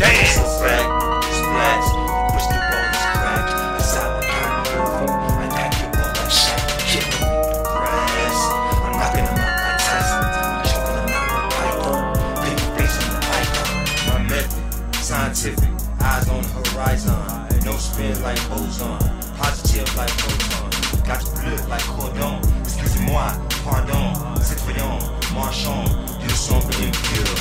Damn! Splash, splash, crystal ball is cracked. A silent perfect. I knock you all like Shaq. Kick him. Grass. I'm knocking him out like Tyson. I'm choking him out with Python. Baby face on the icon. My method, scientific. Eyes on the horizon. No spin like ozone. Positive like proton. Got the blood like cordon. Excusez-moi, pardon. Citoyen, marchand. Du sombre impure.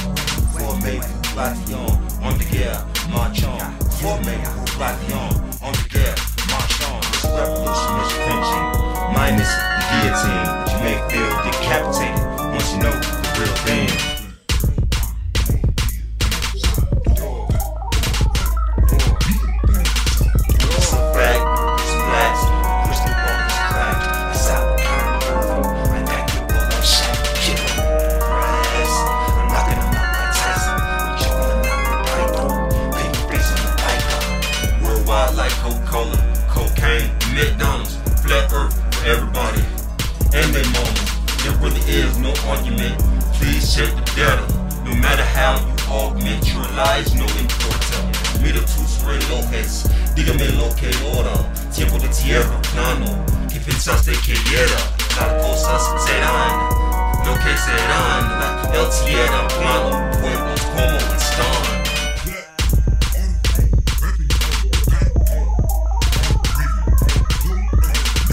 Formez, bataillon. On the guerre, marchand. Formez, bataillon. On the guerre, marchand. This revolution is flinching. Minus the guillotine. You may feel decapitated once you know the real thing. McDonald's, flat earth for everybody and their mama. There really is no argument. Please check the data. No matter how you augment your lies, no importa. Mira tus relojes, dígame lo que hora. Tiempo de tierra plano. ¿Qué pensaste que era? Las cosas serán lo que serán. El tierra plano, pueblos como están.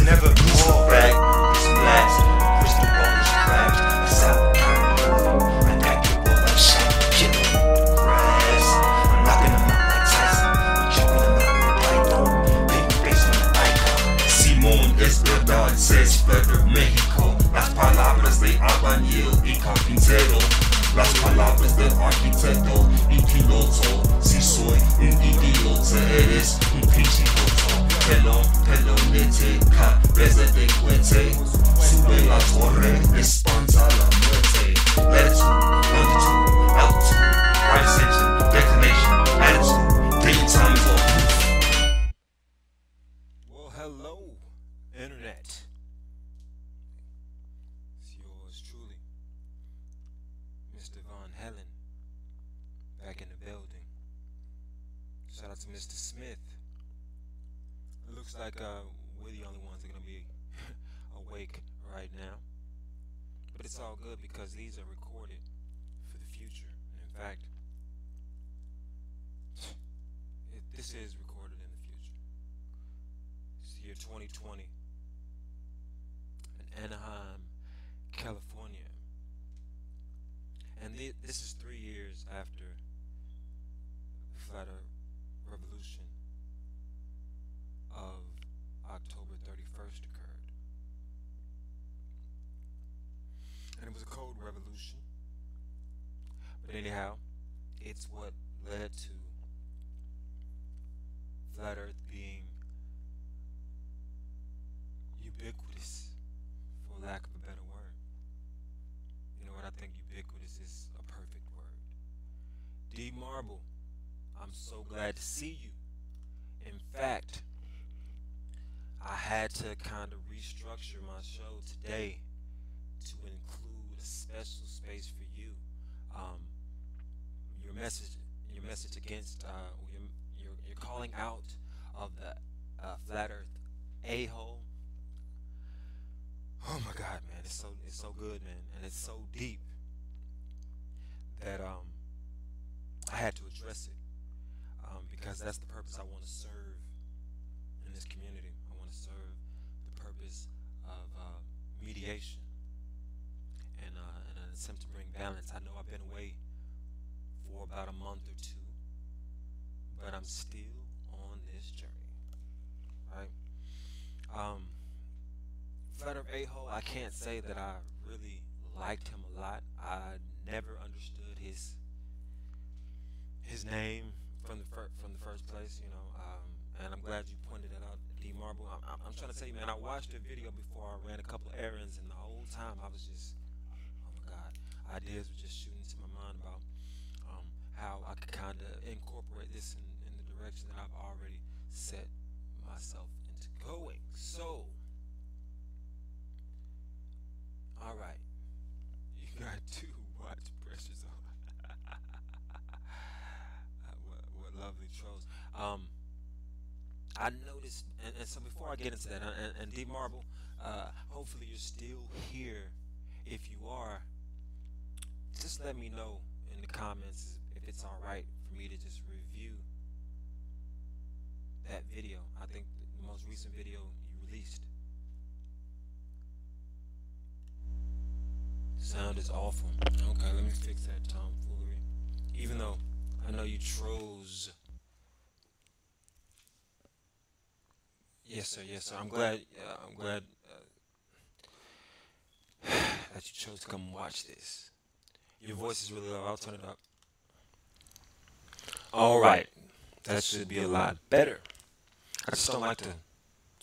Never more back, splash, crystal ball is cracked. A silent perfect. I knock you all like Shaq. Kick him. Grass. I'm knocking him out like Tyson. I'm choking him out with Python. Baby face on the icon. Simón es verdad, se espera México. Las palabras de albañil y carpintero. Las palabras del arquitecto y piloto. Si soy un idiota, eres un pichiloto. Pelón, pelonete, cabeza de cohete. Sube la torre, espanta la muerte. Latitude, longitude, altitude, right ascension, declination, attitude. Daily time is all proof. Well, hello, Internet. It's yours truly, Mr. Von Hellen, back in the building. Shout out to Mr. Smith. It looks like we're the only ones that are going to be awake right now. But it's all good because these are recorded for the future. And in fact, this is recorded in the future. It's the year 2020 in Anaheim, California. And this is 3 years after the Flat Earth Revolution of October 31st occurred. And it was a cold revolution. But anyhow, it's what led to Flat Earth being ubiquitous, for lack of a better word. You know what, I think ubiquitous is a perfect word. D Marble, I'm so glad to see you. In fact, I had to kind of restructure my show today to include a special space for you. Your message against you're calling out of the Flat Earth a-hole. Oh my God, man, it's so good, man, and it's so deep that I had to address it because that's the purpose I want to serve in this community. I want to serve the purpose of mediation and an attempt to bring balance. I know I've been away for about a month or two, but I'm still on this journey, right? Flat Earth a-hole, I can't say that I really liked him a lot. I never understood his name from the first place, you know. And I'm glad you pointed that out, D Marble. I'm trying to tell you, man, I watched the video before I ran a couple of errands, and the whole time I was just, oh my God, ideas were just shooting to my mind about how I could kind of incorporate this in the direction that I've already set myself into going. So, all right, you got to watch Precious. I noticed, and so before I get into that, and D Marble, hopefully you're still here. If you are, just let me know in the comments if it's all right for me to just review that video. I think the most recent video you released. Sound is awful. Okay, let me fix that tomfoolery. Even though I know you trolls. Yes, sir. Yes, sir. I'm glad. I'm glad that you chose to come and watch this. Your voice is really low. I'll turn it up. All right. That should be a lot better. I just don't like to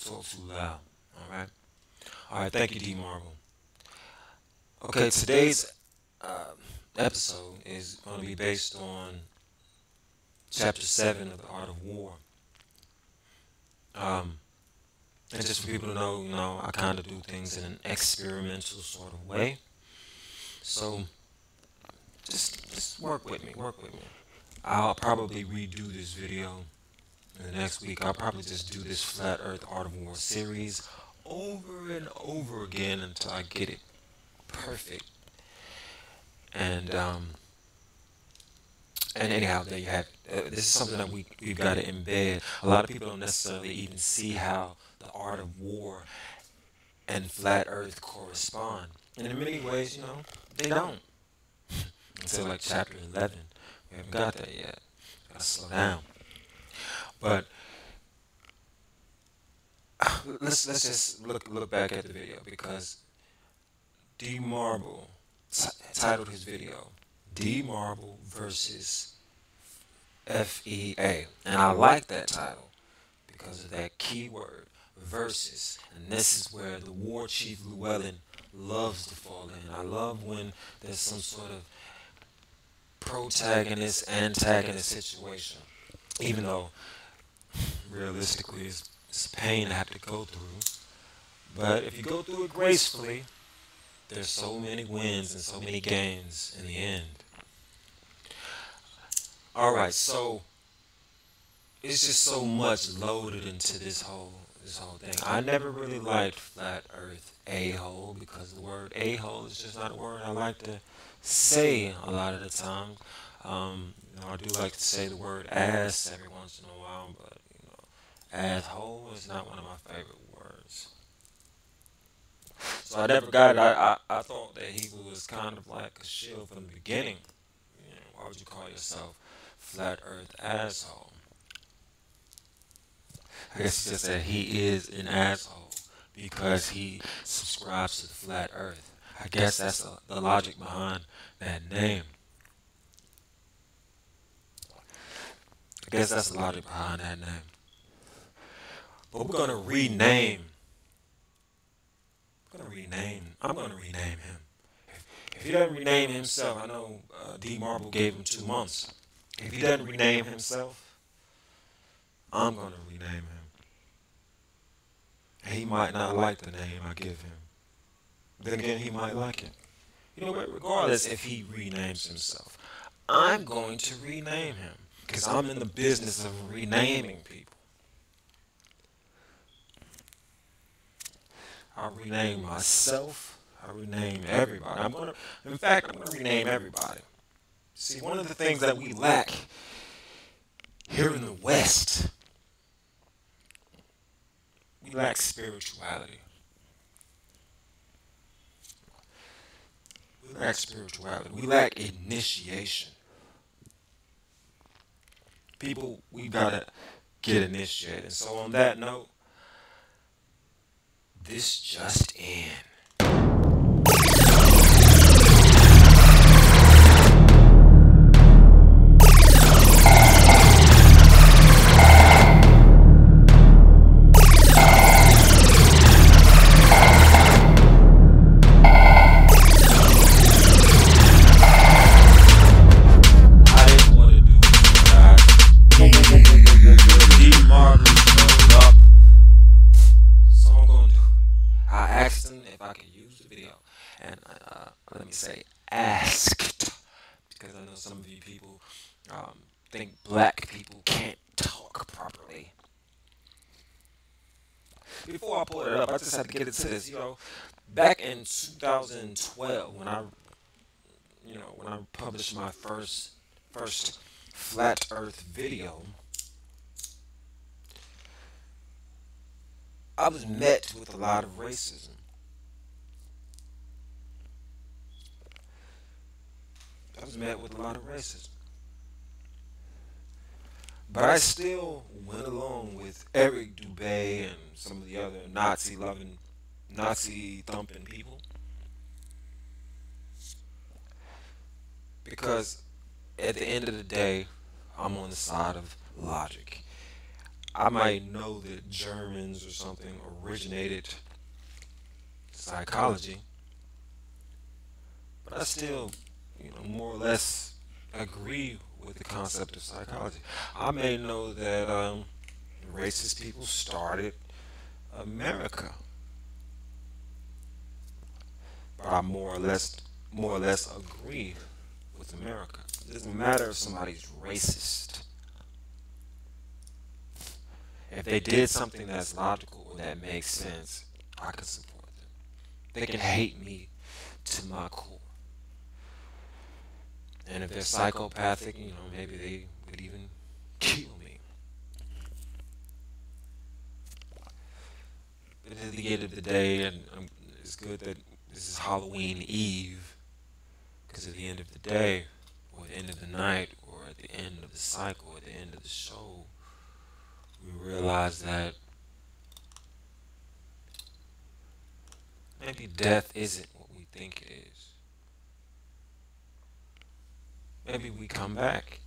talk too loud. All right. All right. Thank you, D Marvel. Okay. Today's episode is going to be based on Chapter 7 of the Art of War. And just for people to know, I kind of do things in an experimental sort of way. So just work with me. I'll probably redo this video in the next week. I'll probably just do this Flat Earth Art of War series over and over again until I get it perfect. And anyhow, there you have it. This is something that we've got to embed. A lot of people don't necessarily even see how the art of war and flat earth correspond. And in many ways, they don't. Until like chapter 11. We haven't got that yet. Gotta slow down. But let's just look back at the video, because D Marble titled his video D Marble versus FEA. And I like that title because of that keyword, versus. And this is where the war chief Llewellyn loves to fall in. I love when there's some sort of protagonist, antagonist situation. Even though, realistically, it's pain to have to go through. But if you go through it gracefully, there's so many wins and so many gains in the end. Alright, so it's just so much loaded into this whole thing. I never really liked Flat Earth a-hole, because the word a-hole is just not a word I like to say a lot of the time. I do like to say the word ass every once in a while, but asshole is not one of my favorite words. So I never got it. I thought that he was kind of like a shill from the beginning. Why would you call yourself Flat Earth asshole? I guess it's just that he is an asshole because he subscribes to the Flat Earth. I guess that's the logic behind that name. I guess that's the logic behind that name. But we're gonna rename. I'm gonna rename him. If he doesn't rename himself, I know D Marble gave him 2 months. If he doesn't rename himself, I'm gonna rename him. He might not like the name I give him. Then again, he might like it. But regardless if he renames himself, I'm going to rename him, because I'm in the business of renaming people. I'll rename myself. I'll rename everybody. I'm gonna rename everybody. See, one of the things that we lack here in the West, we lack spirituality. We lack initiation. People, we gotta get initiated. So on that note, this just in. Asked, because I know some of you people think black people can't talk properly. before I pull it up, I just have to get into this. Back in 2012, when I published my first flat Earth video, I was met with a lot of racism. I was met with a lot of racism. But I still went along with Eric Dubé and some of the other Nazi thumping people because at the end of the day, I'm on the side of logic. I might know that Germans or something originated psychology, but I still, more or less agree with the concept of psychology. I may know that racist people started America, but I more or less agree with America. It doesn't matter if somebody's racist. If they did something that's logical or that makes sense, I can support them. They can hate me to my core. And if they're psychopathic, maybe they would even kill me. But at the end of the day, and it's good that this is Halloween Eve, because at the end of the day, or at the end of the night, or at the end of the cycle, or at the end of the show, we realize that maybe death isn't what we think it is. Maybe we come back.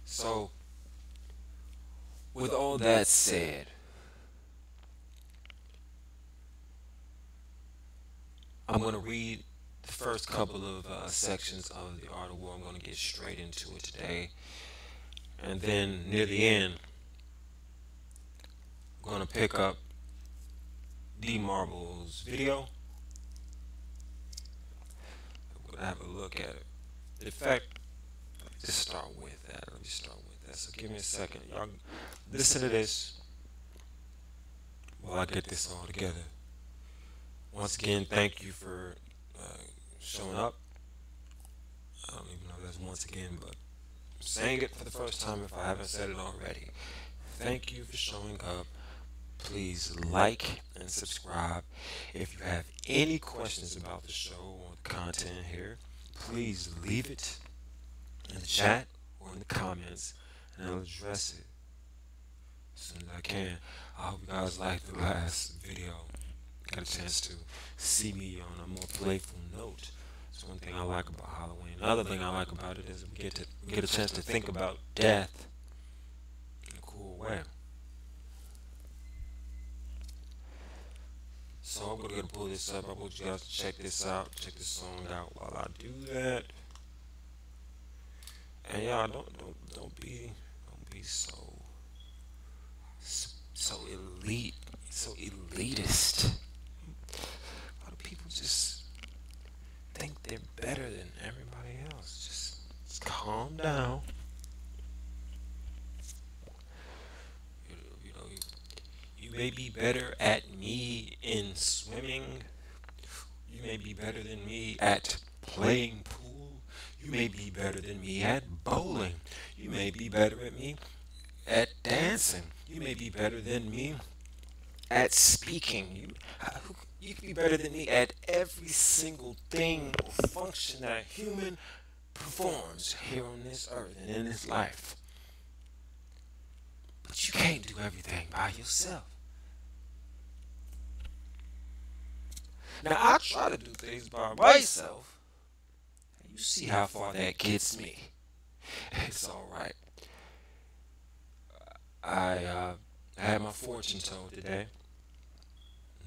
So, with all that said, I'm going to read the first couple of sections of The Art of War. I'm going to get straight into it today. And then near the end, I'm going to pick up D Marble's video. I'm going to have a look at it. In fact, let me just start with that. So give me a second. Y'all listen to this while I get this all together. Once again, thank you for showing up. I don't even know if that's once again, but I'm saying it for the first time if I haven't said it already. Thank you for showing up. Please like and subscribe. If you have any questions about the show or the content here, please leave it in the chat or in the comments, and I'll address it as soon as I can. I hope you guys liked the last video. Got a chance to see me on a more playful note. That's one thing I like about Halloween. Another thing I like about it is we get a chance to think about death in a cool way. So I'm gonna pull this up. I want you guys to check this song out while I do that. And y'all don't be so elite, so elitist. A lot of people just think they're better than everybody else. Just calm down. You may be better at me in swimming. You may be better than me at playing pool. You may be better than me at bowling. You may be better at me at dancing. You may be better than me at speaking. You can be better than me at every single thing or function that a human performs here on this earth and in this life. But you can't do everything by yourself. Now, I try to do things by myself. You see how far that gets me. It's alright. I had my fortune told today.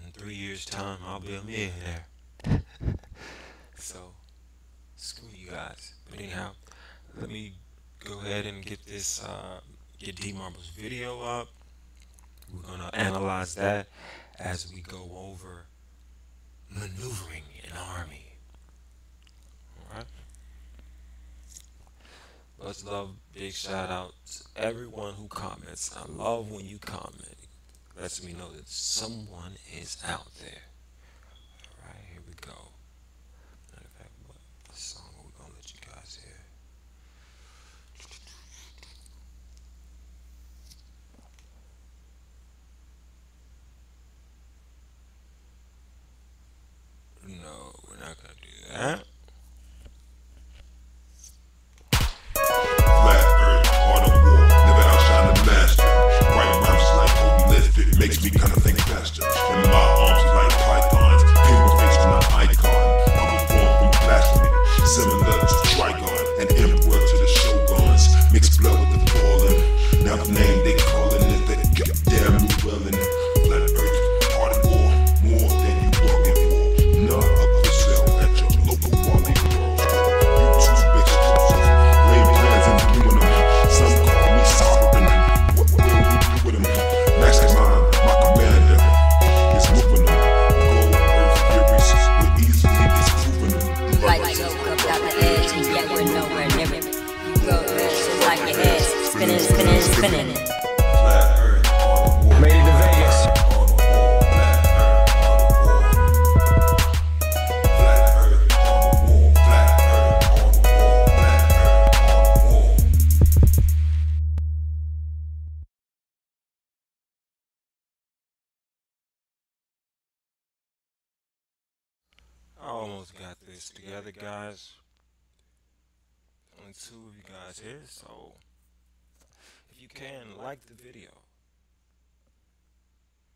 In 3 years' time, I'll be a millionaire. So, screw you guys. But anyhow, let me go ahead and get D Marble's video up. We're going to analyze that as we go over maneuvering an army. Alright? Much love, big shout out to everyone who comments. I love when you comment. Lets me know that someone is out there. Alright, here we go. Matter of fact, what song are we gonna let you guys hear? No, we're not gonna do that. Flat earth, art of war, never outshine the master. Write rhymes like Kobe lift, it makes me kinda think faster. And my arms like pythons, paper face on an icon. I was born from blasphemy, similar to Trigon, an emperor to the shoguns. Mixed blood with the fallen, now the name they calling it the goddamn Llewellyn. Flat earth, art of war, more than you bargained for. Not up for sale at your local Wally World store. YouTube exclusive. Lay plans and doing them. Some call me sovereign. What will we do with them? Mastermind, my commander is moving them. Gold, earth, theories will easily disproven them. Like joke up out the edge, and yet we're nowhere near it. You go rich just like your head, spinning, spinning, spinning. Flat earth, art of war. Made it to Vegas. Art of war. Flat earth, art of war. Flat earth, art of war. Flat earth, art of war. Flat earth, art of war. I almost got this together, guys. Only two of you guys here, so if you can, like the video.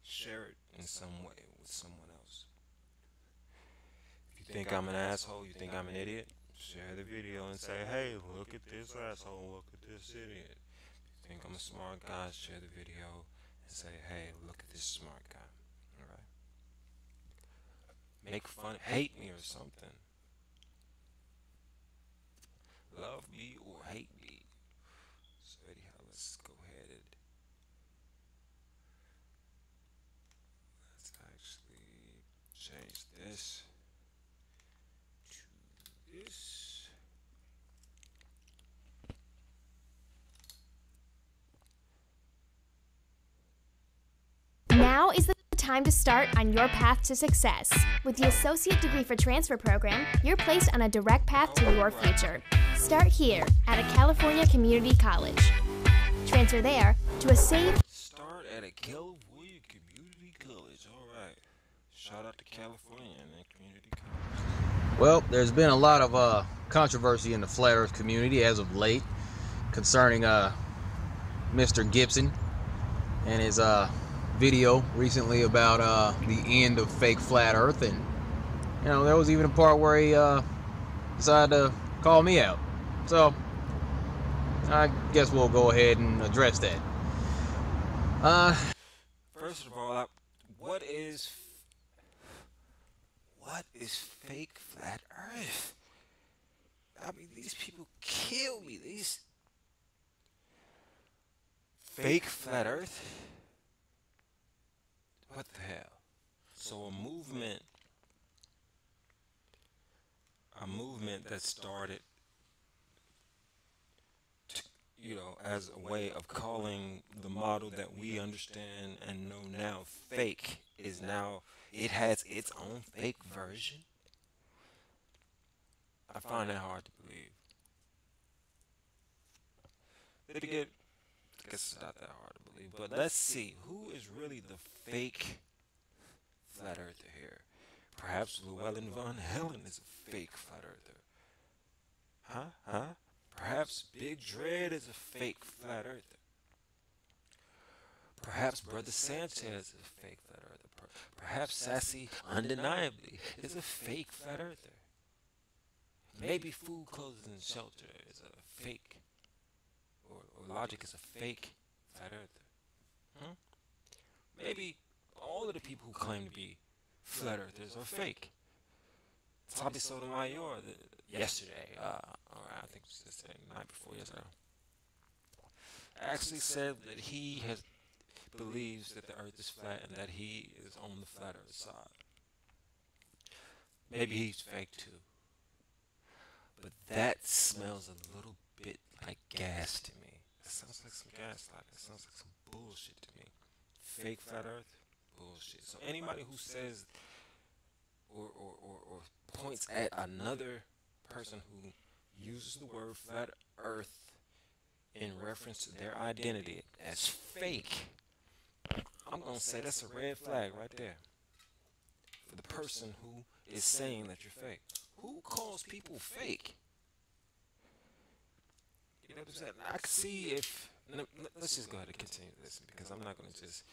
Share it in some way with someone else. If you think I'm an asshole, you think I'm an idiot, share the video and say, hey, look at this asshole, look at this idiot. If you think I'm a smart guy, share the video and say, hey, look at this smart guy. Alright? Make fun, hate me or something. Love me or hate me. So anyhow, let's go ahead and let's actually change this to this. Now is the time to start on your path to success. With the Associate Degree for Transfer program, you're placed on a direct path to your future. Start here at a California community college. Transfer there to a safe. Start at a California community college. Alright. Shout out to California and that community college. Well, there's been a lot of controversy in the flat earth community as of late concerning Mr. Gibson and his video recently about the end of fake flat earth, and you know, there was even a part where he decided to call me out. So I guess we'll go ahead and address that. First of all, what is fake flat earth? I mean, these people kill me. These fake flat earth? What the hell? So a movement that started, as a way of calling the model that we understand and know now fake, is now, it has its own fake version. I find that hard to believe. Then again, I guess it's not that hard to believe, but let's see, who is really the fake flat earther here? Perhaps Llewellyn von Hellen is a fake flat earther. Huh? Perhaps Big Dread is a fake flat earther. Perhaps Brother Sanchez is a fake flat earther. Perhaps Sassy undeniably is a fake flat earther. Maybe Food, Clothes, and Shelter is a fake, or Logic is a fake flat earther. Maybe all of the people who claim to be flat earthers are fake. Tommy Sotomayor yesterday, or I think it was yesterday, the night before yesterday, actually said that he believes that the earth is flat and that he is on the flat earth side. Maybe he's fake too. But that smells a little bit like gas to me. That sounds like some gaslighting. That sounds like some bullshit to me. Fake flat earth, bullshit. So anybody who says or points at another person who uses the word flat earth in reference to their identity as fake, I'm going to say that's a red flag right there for the person who is saying that you're fake. Who calls people fake? You know what I'm saying? I can see if... Let's just go ahead and continue this because I'm not going to just...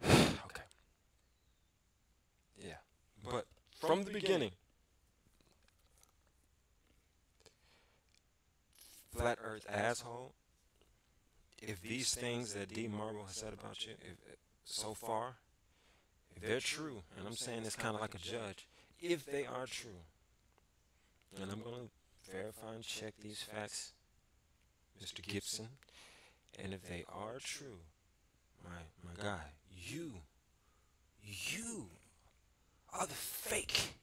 Okay. Yeah. But from the beginning, flat earth asshole, if these things that D. Marble has said about you, if so far, if they're true, and I'm saying it's kind of like a judge, if they are true, and I'm going to verify and check these facts, Mr. Gibson, and if they are true, my guy, you are the fake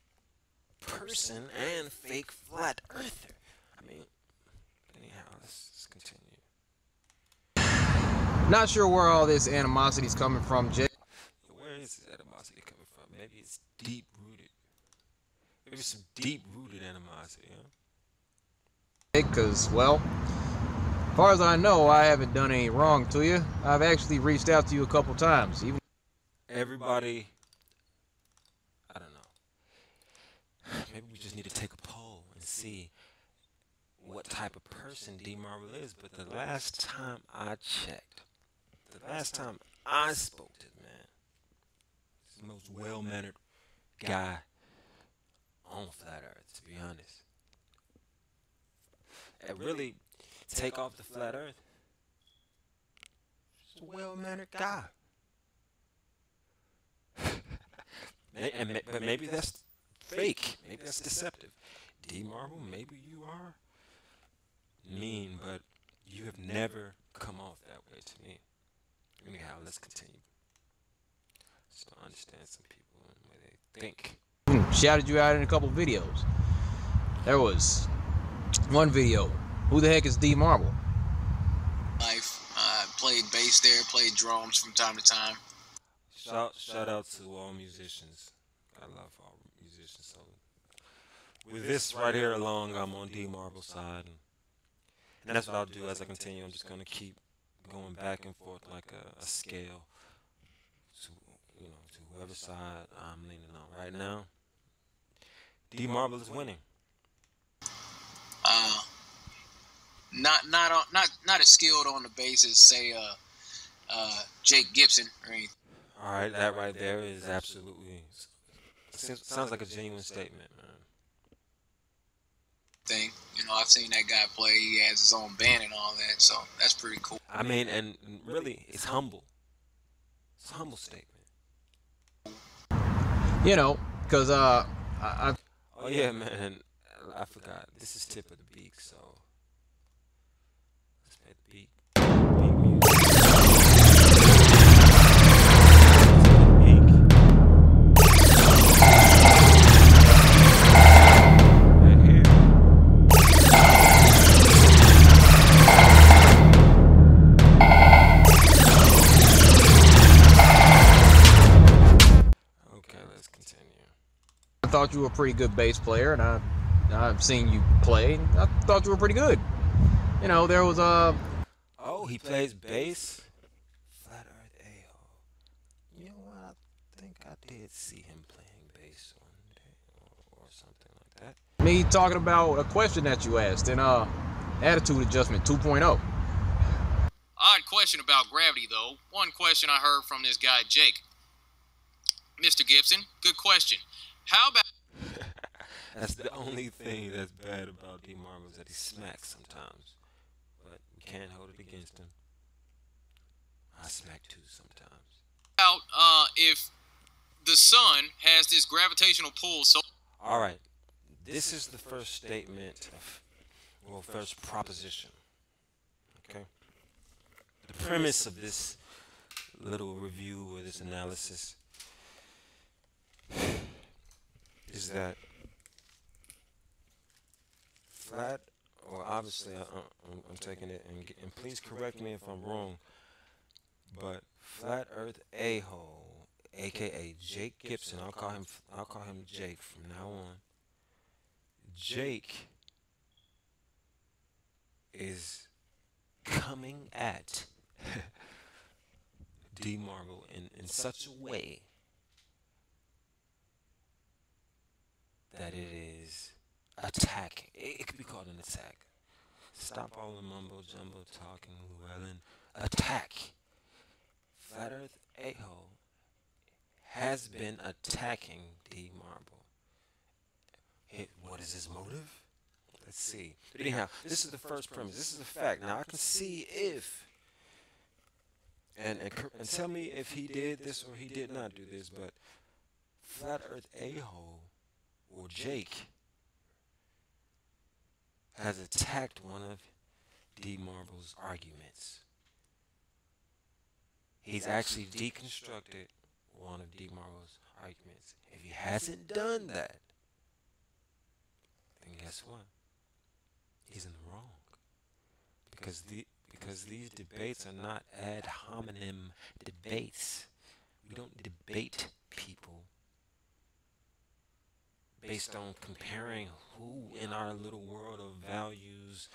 person and fake flat earther. I mean, anyhow, let's continue. Not sure where all this animosity is coming from, Jay. Where is this animosity coming from? Maybe it's deep rooted. Maybe some deep rooted animosity, huh? Because, well, as far as I know, I haven't done any wrong to you. I've actually reached out to you a couple times. Even everybody, I don't know. Maybe we just need to take a poll and see what type of person D. Marble is. But the last time I checked, the last time I spoke to the man, he's the most well-mannered guy on flat earth, to be honest. And really take off the flat earth, just a well-mannered guy. But maybe that's fake. Maybe that's deceptive. D. Marble, maybe you are mean, but you have never come off that way to me. Anyhow, let's continue. Just to understand some people and the way they think. shouted you out in a couple videos. There was one video. Who the heck is D. Marble? Life. Played bass there, played drums from time to time. Shout out to all musicians. I love all musicians. So with this right here along, I'm on D. Marble's side, and that's what I'll do as I continue. I'm just gonna keep going back and forth like a scale to to whoever side I'm leaning on. Right now, D. Marble is winning. Not as skilled on the bass as say Jake Gibson or anything. All right, that right there is absolutely sounds like a genuine statement, man. Thing, I've seen that guy play. He has his own band and all that, so that's pretty cool. I mean, and really, it's humble. It's a humble statement. Because Oh yeah, man. I forgot. This is Tip of the Beak, so let's play the beat. Beat music. Right here. Okay, let's continue. I thought you were a pretty good bass player, and I've seen you play, and I thought you were pretty good. There was Oh, he plays bass? Flat Earth A.O. You know what? I think I did see him playing bass one day or something like that. me talking about a question that you asked in Attitude Adjustment 2.0. Odd question about gravity, though. One question I heard from this guy, Jake. Mr. Gibson, good question. How about... That's the only thing that's bad about D. Marble is that he smacks sometimes. But we can't hold it against him. I smack too sometimes. If the sun has this gravitational pull, so... Alright, this is the first statement, first proposition. Okay? The premise of this little review or this analysis is that flat Well, obviously, I'm taking it, and please correct me if I'm wrong, but Flat Earth A-hole, aka Jake Gibson, I'll call him Jake from now on. Jake is coming at D Marble in such a way that it is attacking. It could be called an attack. Stop all the mumbo jumbo talking, Llewellyn. Attack. Flat Earth A-hole has been attacking D Marble. What is his motive? Let's see. But anyhow, this is the first premise. This is a fact. Now I can see if and tell me if he did this or he did not do this, but Flat Earth A-hole or Jake has attacked one of D Marble's arguments. He's actually deconstructed one of D Marble's arguments. If he hasn't done that, then guess what? He's in the wrong. Because these debates are not ad hominem debates. We don't debate people based on comparing who in our little world of values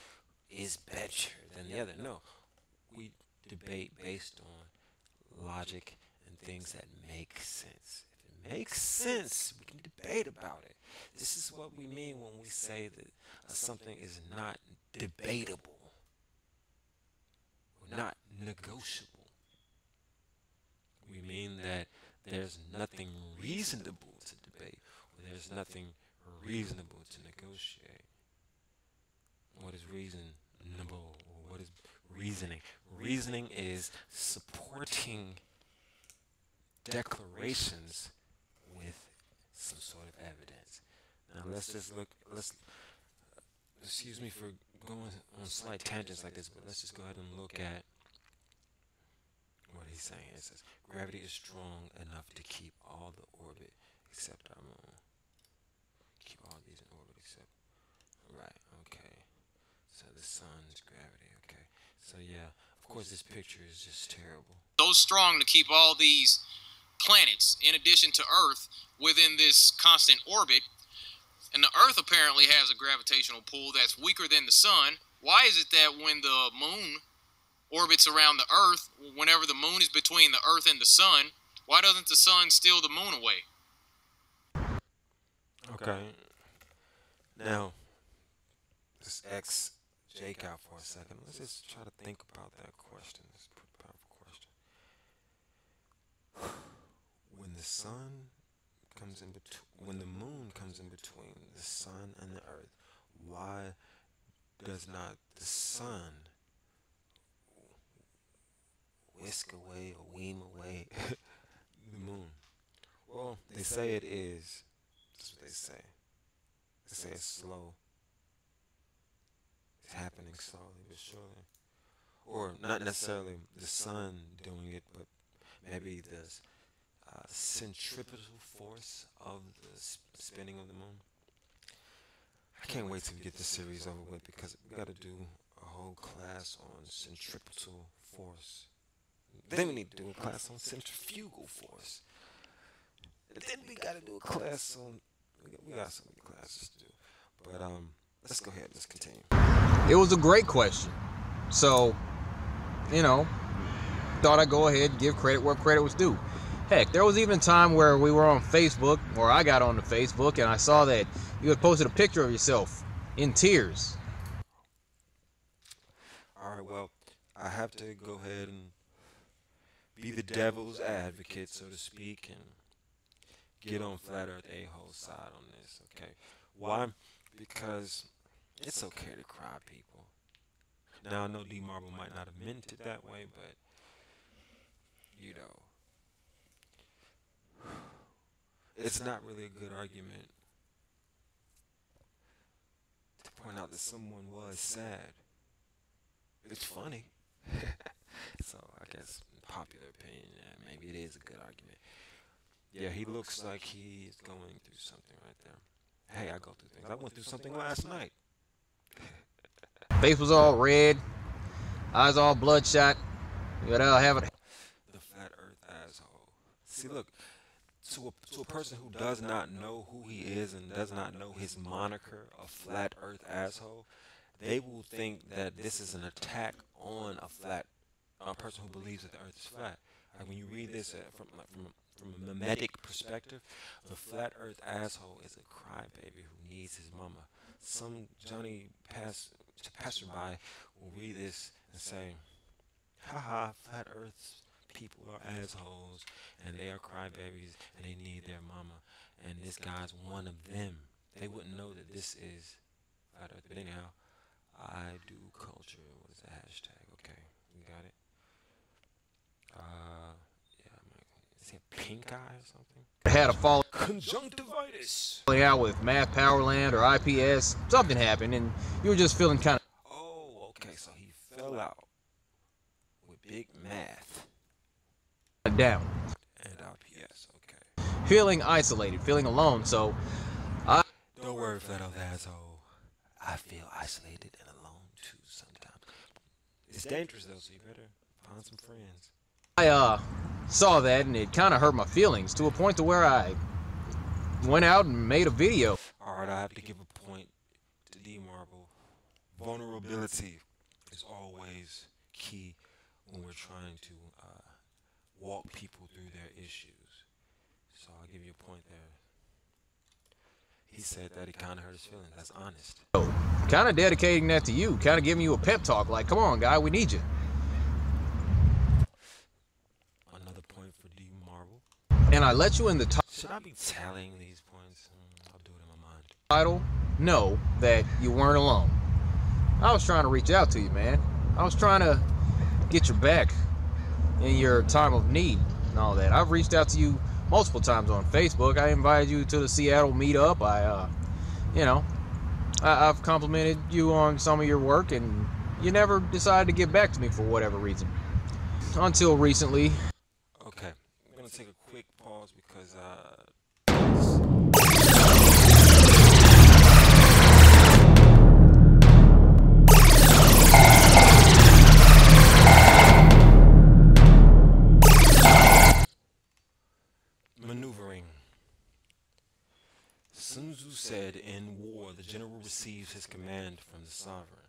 is better than the other. No, we debate based on logic and things that make sense. If it makes sense, we can debate about it. This is what we mean when we say that something is not debatable or not negotiable. We mean that there's nothing reasonable to debate, or there's nothing reasonable to negotiate. What is reasonable, or what is reasoning? Reasoning is supporting declarations with some sort of evidence. Now excuse me for going on slight tangents like this, but let's just go ahead and look at what he's saying. It says, gravity is strong enough to keep all the orbit except our moon. Keep all these in orbit except, right, okay. So the sun's gravity, okay. So yeah, of course this picture is just terrible. So strong to keep all these planets, in addition to Earth, within this constant orbit. And the Earth apparently has a gravitational pull that's weaker than the sun. Why is it that when the moon orbits around the Earth, whenever the moon is between the Earth and the sun, why doesn't the sun steal the moon away? Okay. Now, let's X Jake out for a second. Let's just try to think about that question. It's a pretty powerful question. When the sun comes in between, when the moon comes in between the sun and the Earth, why does not the sun whisk away or wean away the moon? Well, they say it is. That's what they say. They say it's slow. It's happening slowly but surely. Or not necessarily the sun doing it, but maybe the centripetal force of the spinning of the moon. I can't wait to get this series over with because we got to do a whole class on centripetal force. Then we need to do a class on centrifugal force. And then we got to do a class on. We got so many classes to do. But let's go ahead. Let's continue. It was a great question. So, thought I'd go ahead and give credit where credit was due. Heck, there was even a time where we were on Facebook, or I got on the Facebook, and I saw that you had posted a picture of yourself in tears. Alright, well, I have to go ahead and be the devil's advocate, so to speak, and get on Flat Earth A-hole side on this, okay? Why? Because it's okay to cry, people. Now, I know D Marble might not have meant it that way, but, it's not really a good argument to point out that someone was sad. It's funny. So I guess in popular opinion, yeah, maybe it is a good argument. Yeah, he looks like he's going through something right there. Hey, I go through things. I went through something last night. Face was all red, eyes all bloodshot. Without having The flat earth asshole. See, look, to a person who does not know who he is and does not know his moniker, a flat earth asshole, they will think that this is an attack on a person who believes that the earth is flat. Like when you read this from a mimetic perspective, the flat earth asshole is a crybaby who needs his mama. Some Johnny passerby will read this and say, haha, flat earth people are assholes and they are crybabies and they need their mama. And this guy's one of them. They wouldn't know that this is flat earth. But anyhow, I do culture. What is the hashtag? Okay, we got it. Is it pink eye or something? had a falling Conjunctivitis. out with Math Powerland or IPS. Something happened, and you were just feeling kind Oh, okay, so he fell out with big math of down, and IPS. Okay. feeling isolated, feeling alone. So Don't worry, flat earth asshole. I feel isolated and alone too sometimes. It's dangerous though, so you better find some friends. I saw that, and it kind of hurt my feelings to a point to where I went out and made a video. Alright, I have to give a point to D Marble. Vulnerability is always key when we're trying to walk people through their issues. So I'll give you a point there. He said that he kind of hurt his feelings. That's honest. Kind of dedicating that to you, kind of giving you a pep talk, like, come on, guy, we need you. Another point for D Marble. And I let you in the Should I be tallying these points? I'll do it in my mind. title know that you weren't alone. I was trying to reach out to you, man. I was trying to get your back in your time of need and all that. I've reached out to you multiple times on Facebook. I invited you to the Seattle meetup. I've complimented you on some of your work, and you never decided to get back to me for whatever reason. Until recently. Okay, I'm gonna take a quick pause because maneuvering. Sun Tzu said, in war, the general receives his command from the sovereign.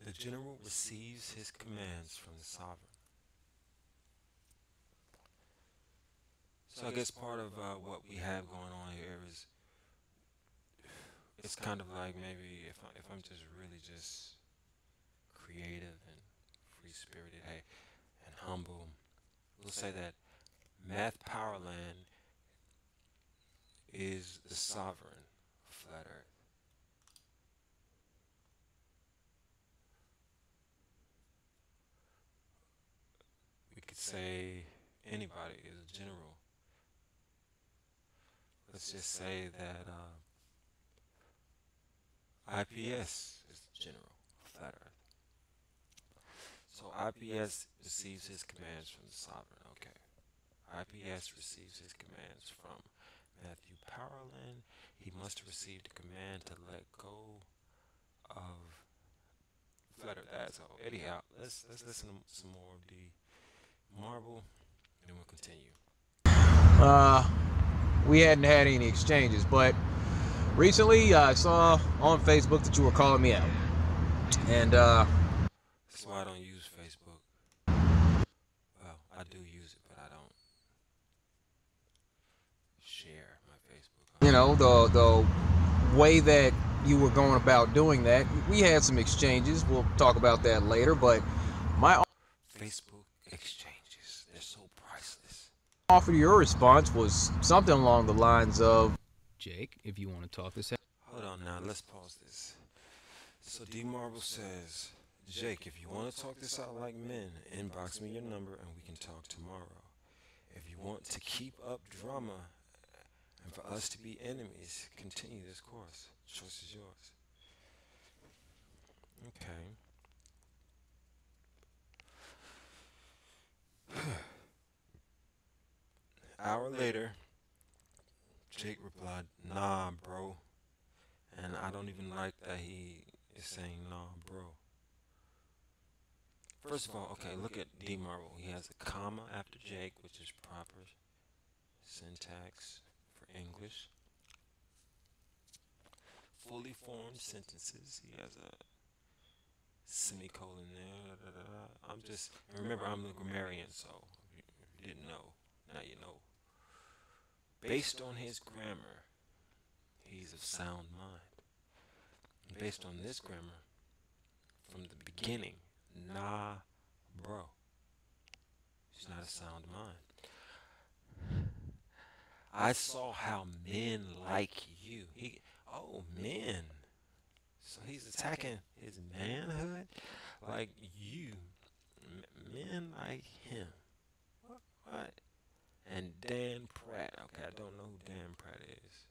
The general receives his commands from the sovereign. So I guess part of what we have going on here is, it's kind of like maybe if I'm just really just creative and free-spirited, hey, and humble, we'll say that Math Powerland is the sovereign of Flat Earth. We could say anybody is a general. Let's just say that IPS is the general of Flat Earth. So IPS receives his commands from the sovereign. Okay. IPS receives his commands from Matthew Powerland. He must have received a command to let go of Flat Earth asshole. Anyhow, let's listen to some more of the Marble, and then we'll continue. We hadn't had any exchanges, but recently I saw on Facebook that you were calling me out. And That's why I don't use Facebook. Well, I do use it, but I don't share my Facebook. you know, the way that you were going about doing that, we had some exchanges. We'll talk about that later, but my Facebook exchanges, they're so priceless. offer to your response was something along the lines of, Jake, if you want to talk this out. Hold on now, let's pause this. So D Marble says, Jake, if you want to talk this out like men, inbox me your number and we can talk tomorrow. If you want to keep up drama and for us to be enemies, continue this course. Choice is yours. Okay. Hour later, Jake replied, nah, bro, And I don't even like that he is saying, nah, bro. First of all, okay, look at D Marvel. He has a comma after Jake, which is proper syntax for English. Fully formed sentences. He has a semicolon there. Da, da, da. Remember, I'm the grammarian, so if you didn't know, now you know. Based on his grammar, he's of sound mind. Based on this grammar, from the beginning, nah, bro. He's not a sound mind. I saw how men like you. Men. So he's attacking his manhood? Like you. Men like him. What? And Dan Pratt. Okay, I don't know who Dan Pratt is.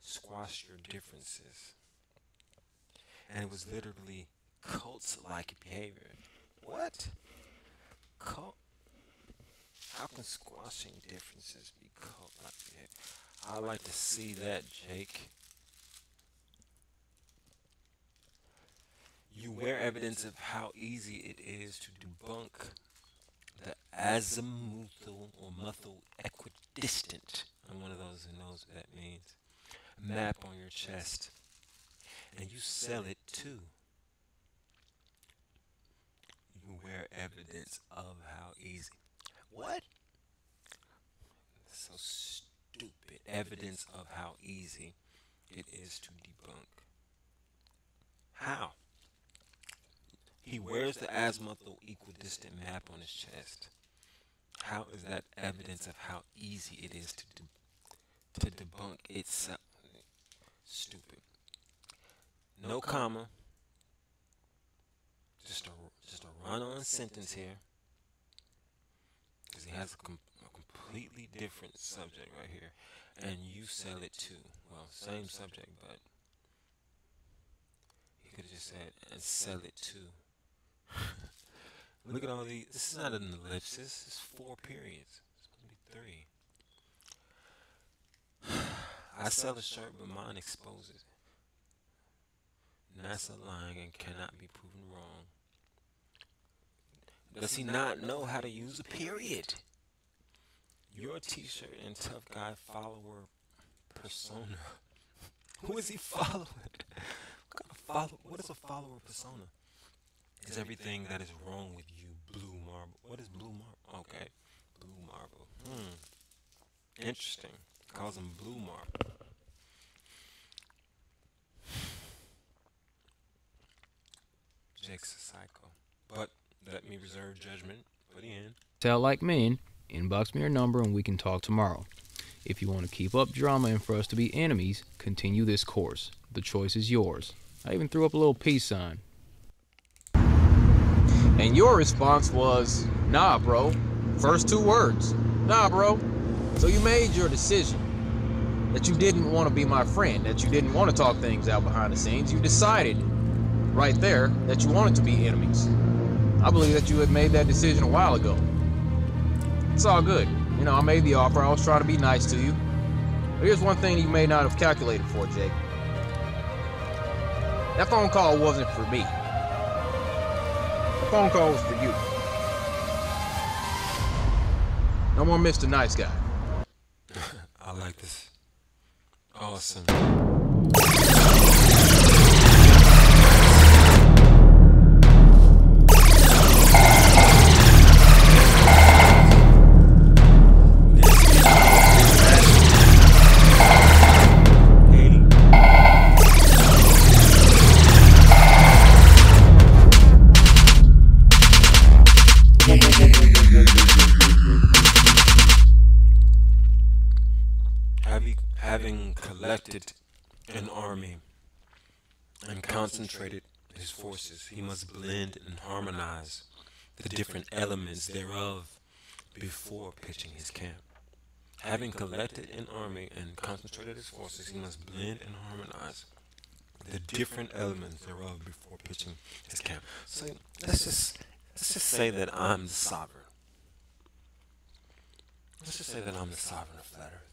Squash your differences. And it was literally cult-like behavior. What? Cult? How can squashing differences be cult-like behavior? I'd like to see that, Jake. You wear evidence of how easy it is to debunk the azimuthal or muthal equidistant. I'm one of those who knows what that means. Map on your chest. And you sell it too. You wear evidence of how easy. What? So stupid. Evidence of how easy it is to debunk. How? He wears the azimuthal equidistant map on his chest. How is that evidence of how easy it is to debunk itself? Stupid. No comma. Just a run-on sentence here. Because he has a completely different subject right here. And you sell it too. Well, same subject, but he could have just said, and sell it too. Look at all these. This is not an ellipsis. It's 4 periods. It's going to be 3. I sell a shirt, but mine exposes it. NASA lying and cannot be proven wrong. Does he not know how to use a period? Your t-shirt and tough guy follower persona. Who is he following? What is a follower persona? Is everything that is wrong with you blue marble? What is blue marble? Okay, blue marble. Interesting. Calls him blue marble. Jake's a psycho. But let me reserve judgment for the end. Sound like men? Inbox me your number and we can talk tomorrow. If you want to keep up drama and for us to be enemies, continue this course. The choice is yours. I even threw up a little peace sign. And your response was, nah, bro. First 2 words. Nah, bro. So you made your decision that you didn't want to be my friend, that you didn't want to talk things out behind the scenes. You decided right there that you wanted to be enemies. I believe that you had made that decision a while ago. It's all good. You know, I made the offer. I was trying to be nice to you. But here's one thing you may not have calculated for, Jake. That phone call wasn't for me. The phone call was for you. No more Mr. Nice Guy. I like this. Awesome. Having collected an army and concentrated his forces, he must blend and harmonize the different elements thereof before pitching his camp. Having collected an army and concentrated his forces, he must blend and harmonize the different elements thereof before pitching his camp. So let's just say that I'm the sovereign. Let's just say that I'm the sovereign of flat Earth.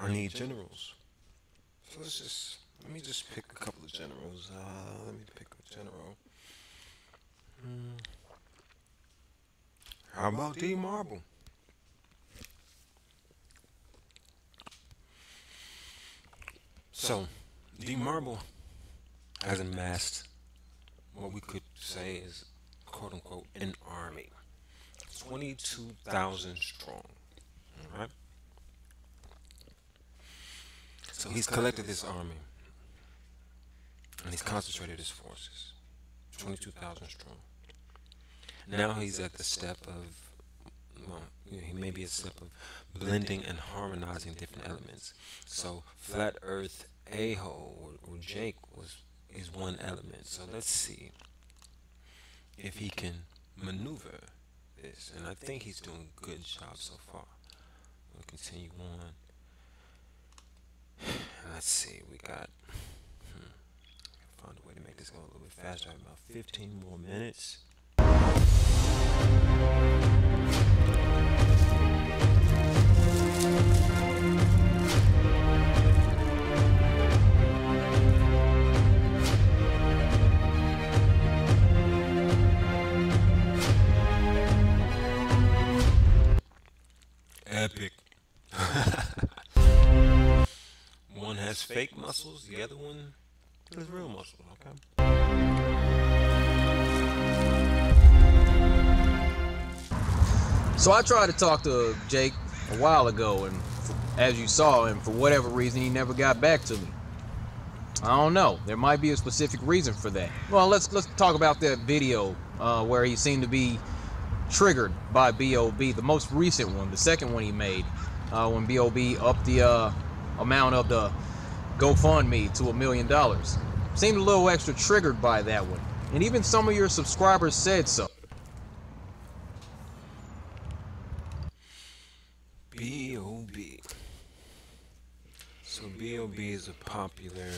I need generals. So let me just pick a couple of generals. Let me pick a general. How about D Marble? So, D Marble has amassed what we could say is, quote unquote, an army. 22,000 strong. Alright? So he's collected this army. And he's concentrated his forces. 22,000 strong. Now he's at the step of, well, he may be a step of blending and harmonizing different elements. So Flat Earth A-hole or Jake is one element. So let's see if he can maneuver this. And I think he's doing a good job so far. We'll continue on. Let's see, we got find a way to make this go a little bit faster. I have about 15 more minutes. Epic. One has fake muscles, the other one has real muscles, okay? So I tried to talk to Jake a while ago, and as you saw, and for whatever reason, he never got back to me. I don't know. There might be a specific reason for that. Well, let's talk about that video where he seemed to be triggered by B.O.B. The most recent one, the second one he made, when B.O.B. upped the amount of the GoFundMe to $1 million. Seemed a little extra triggered by that one. And even some of your subscribers said so. B.O.B. So B.O.B. is a popular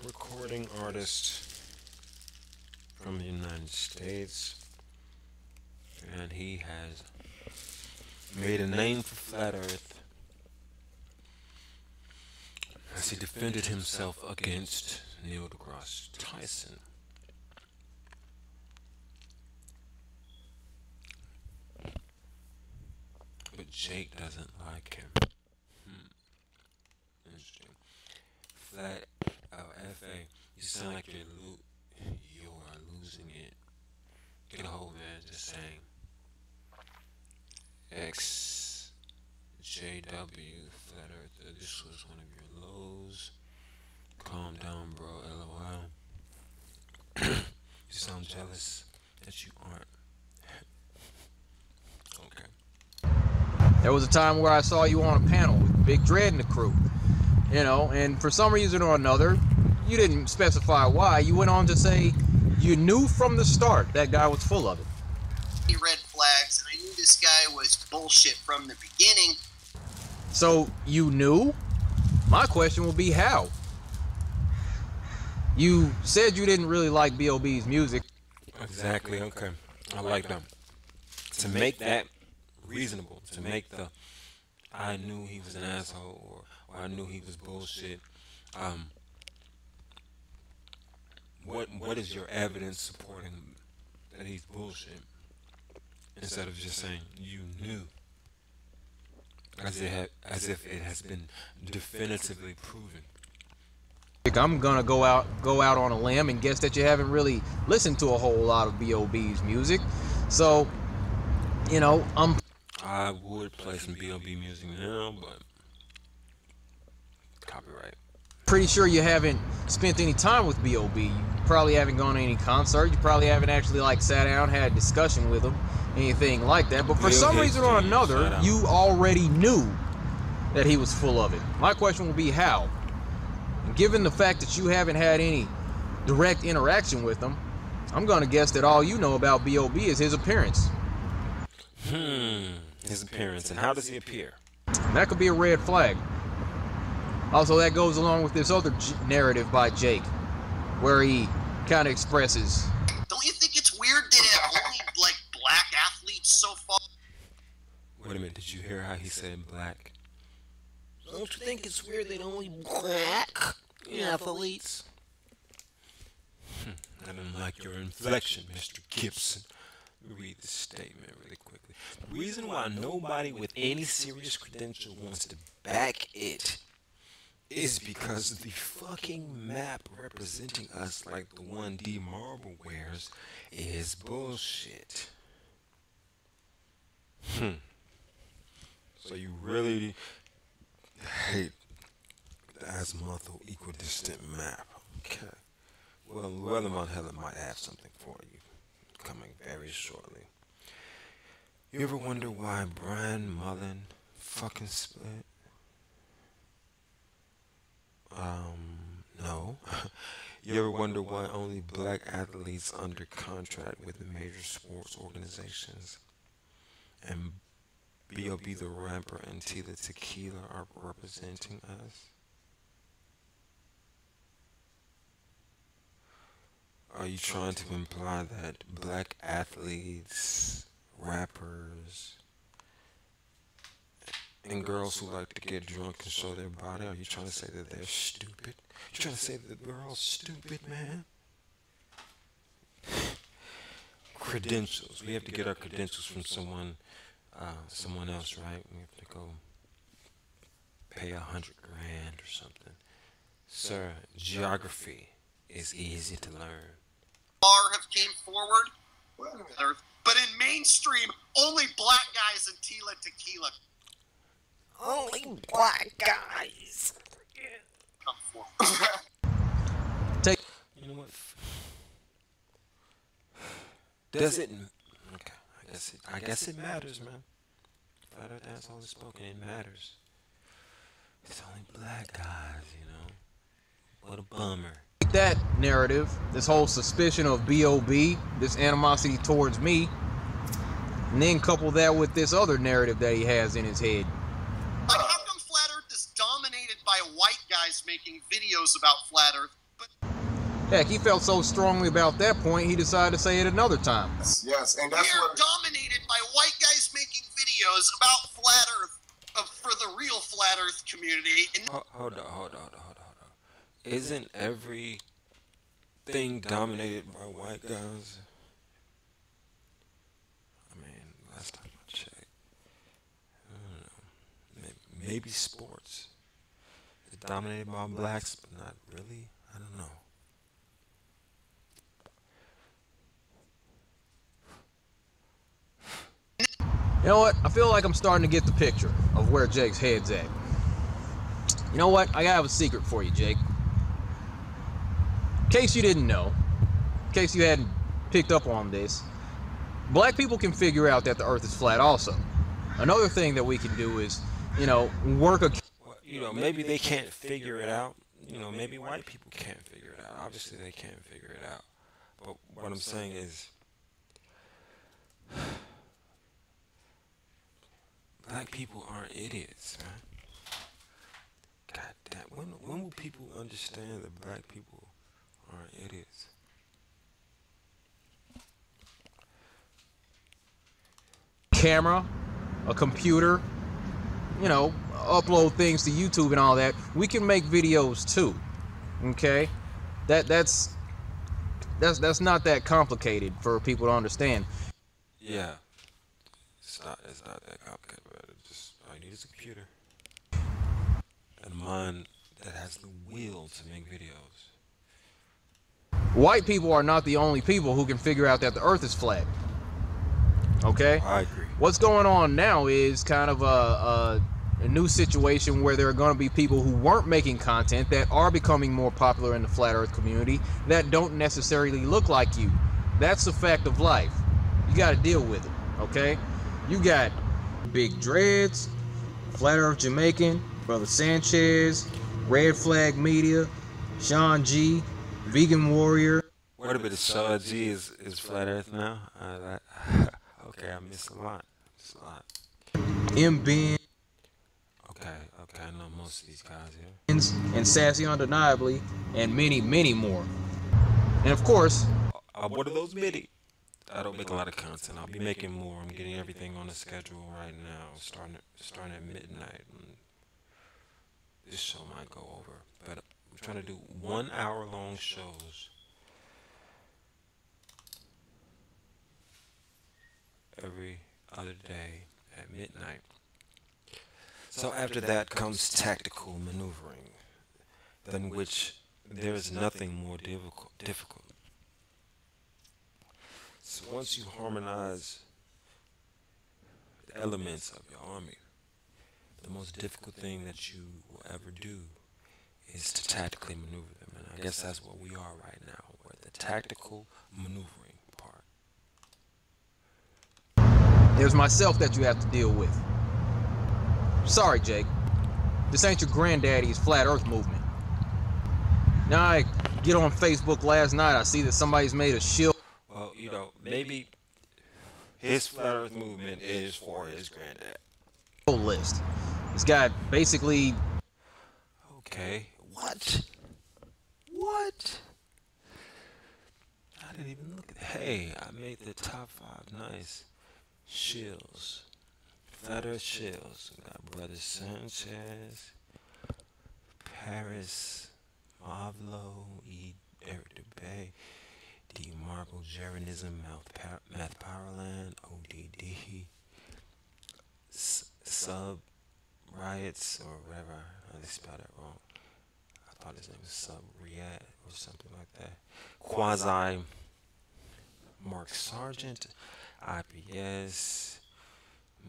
recording artist from the United States. And he has made a name for Flat Earth as he defended himself against Neil deGrasse Tyson. But Jake doesn't like him. Interesting. Flat, F.A., you sound like you are losing it. Get a hold, man, just saying. XJW, Flat Earth, this was one of your lows. Calm down, bro, LOL. You sound jealous that you aren't. Okay. There was a time where I saw you on a panel with Big Dread and the crew, you know, and for some reason or another, you didn't specify why. You went on to say you knew from the start that guy was full of it. Red flags, and I knew this guy was bullshit from the beginning. So you knew? My question will be how? You said you didn't really like B.O.B.'s music. Exactly, okay. I like them. To make that reasonable, to make the I knew he was an asshole or I knew he was bullshit. What is your evidence supporting that he's bullshit? Instead of just saying you knew, as if it has been definitively proven. I'm gonna go out on a limb and guess that you haven't really listened to a whole lot of B.O.B.'s music. So, you know, I would play some B.O.B. music now, but copyright. Pretty sure you haven't spent any time with B.O.B. You probably haven't gone to any concert. You probably haven't actually like sat down, had a discussion with him, anything like that. But for some reason or another, you already knew that he was full of it. My question will be how? And given the fact that you haven't had any direct interaction with him, I'm gonna guess that all you know about B.O.B. is his appearance. His appearance, and how does he appear? And that could be a red flag. Also, that goes along with this other narrative by Jake, where he kind of expresses. Don't you think it's weird that only like black athletes so far? Wait a minute, did you hear how he said black? Don't you think it's weird that only black athletes? I don't like your inflection, Mr. Gibson. Read the statement really quickly. The reason why nobody with any serious credential wants to back it is because the fucking map representing us like the one D Marble wears is bullshit. So you really hate the azimuthal equidistant map. Okay. Well, Llewellyn von Hellen might have something for you coming very shortly. You ever wonder why Brian Mullen fucking split? No. You ever wonder why only black athletes under contract with the major sports organizations and B.O.B. the Rapper and Tila Tequila are representing us? Are you trying to imply that black athletes, rappers, and girls who like to get drunk and show their body, are you trying to say that they're stupid? You trying to say that we're all stupid, man? Credentials. We have to get our credentials from someone else, right? We have to go pay $100,000 or something. Sir, geography is easy to learn. Have came forward, but in mainstream, only black guys and Tila Tequila Only black guys come forward. You know what? Does it? Okay, I guess it matters, man. Flat Earth asshole is spoken. It matters. It's only black guys, you know. What a bummer. That narrative, this whole suspicion of B.O.B., this animosity towards me, and then couple that with this other narrative that he has in his head. Like, how come Flat Earth is dominated by white guys making videos about Flat Earth? But Heck, he felt so strongly about that point, he decided to say it another time. Yes, and that's we're what... dominated by white guys making videos about Flat Earth, for the real Flat Earth community. And Hold on. Isn't everything dominated by white guys? I mean, last time I checked, I don't know. Maybe sports is dominated by blacks, but not really. I don't know. You know what? I feel like I'm starting to get the picture of where Jake's head's at. You know what? I have a secret for you, Jake. In case you didn't know, in case you hadn't picked up on this, black people can figure out that the earth is flat also. Another thing that we can do is, work a... Well, maybe they can't figure it out. Maybe white people can't figure it out. Obviously, they can't figure it out. But what I'm saying is, black people aren't idiots, man. God damn. When will people understand that black people aren't idiots? Camera, a computer, upload things to YouTube and all that. We can make videos too. Okay? That's not that complicated for people to understand. Yeah. It's not that complicated, but all you need is a computer. And a mind that has the will to make videos. White people are not the only people who can figure out that the earth is flat. Okay? I agree. What's going on now is kind of a new situation where there are going to be people who weren't making content that are becoming more popular in the flat earth community that don't necessarily look like you. That's a fact of life. You got to deal with it, okay? You got Big Dreads, Flat Earth Jamaican, Brother Sanchez, Red Flag Media, Sean G, Vegan Warrior. Wait a minute, Sean G is Flat Earth now? Okay, I missed a lot. M-Ben. Okay, I know most of these guys here. And Sassy Undeniably, and many, many more. And of course... what are those many? I don't make a lot of content. I'll be making more. I'm getting everything on the schedule right now, starting at midnight. this show might go over, but I'm trying to do 1 hour long shows every other day at midnight. So after that comes tactical maneuvering, than which there is nothing more difficult. So once you harmonize the elements of your army, the most difficult thing that you will ever do is to tactically maneuver them. And I guess that's what we are right now. We're at the tactical maneuvering part. There's myself that you have to deal with. Sorry, Jake. This ain't your granddaddy's flat earth movement. Now I get on Facebook last night, I see that somebody's made a shield. Well, you know, maybe his flat earth movement is for his granddad. List. It's got basically... Okay. What? What? I didn't even look at... Hey, I made the top 5 nice shills. Flat earth shills. We got Brother Sanchez, Paris, Mavlo, E. Eric DeBay, D. Marble, Jeranism, Math Powerland, ODD, Sub Riots, or whatever. I spelled that wrong. I thought his name was Sub Riat or something like that. Quasi Mark Sargent, IPS,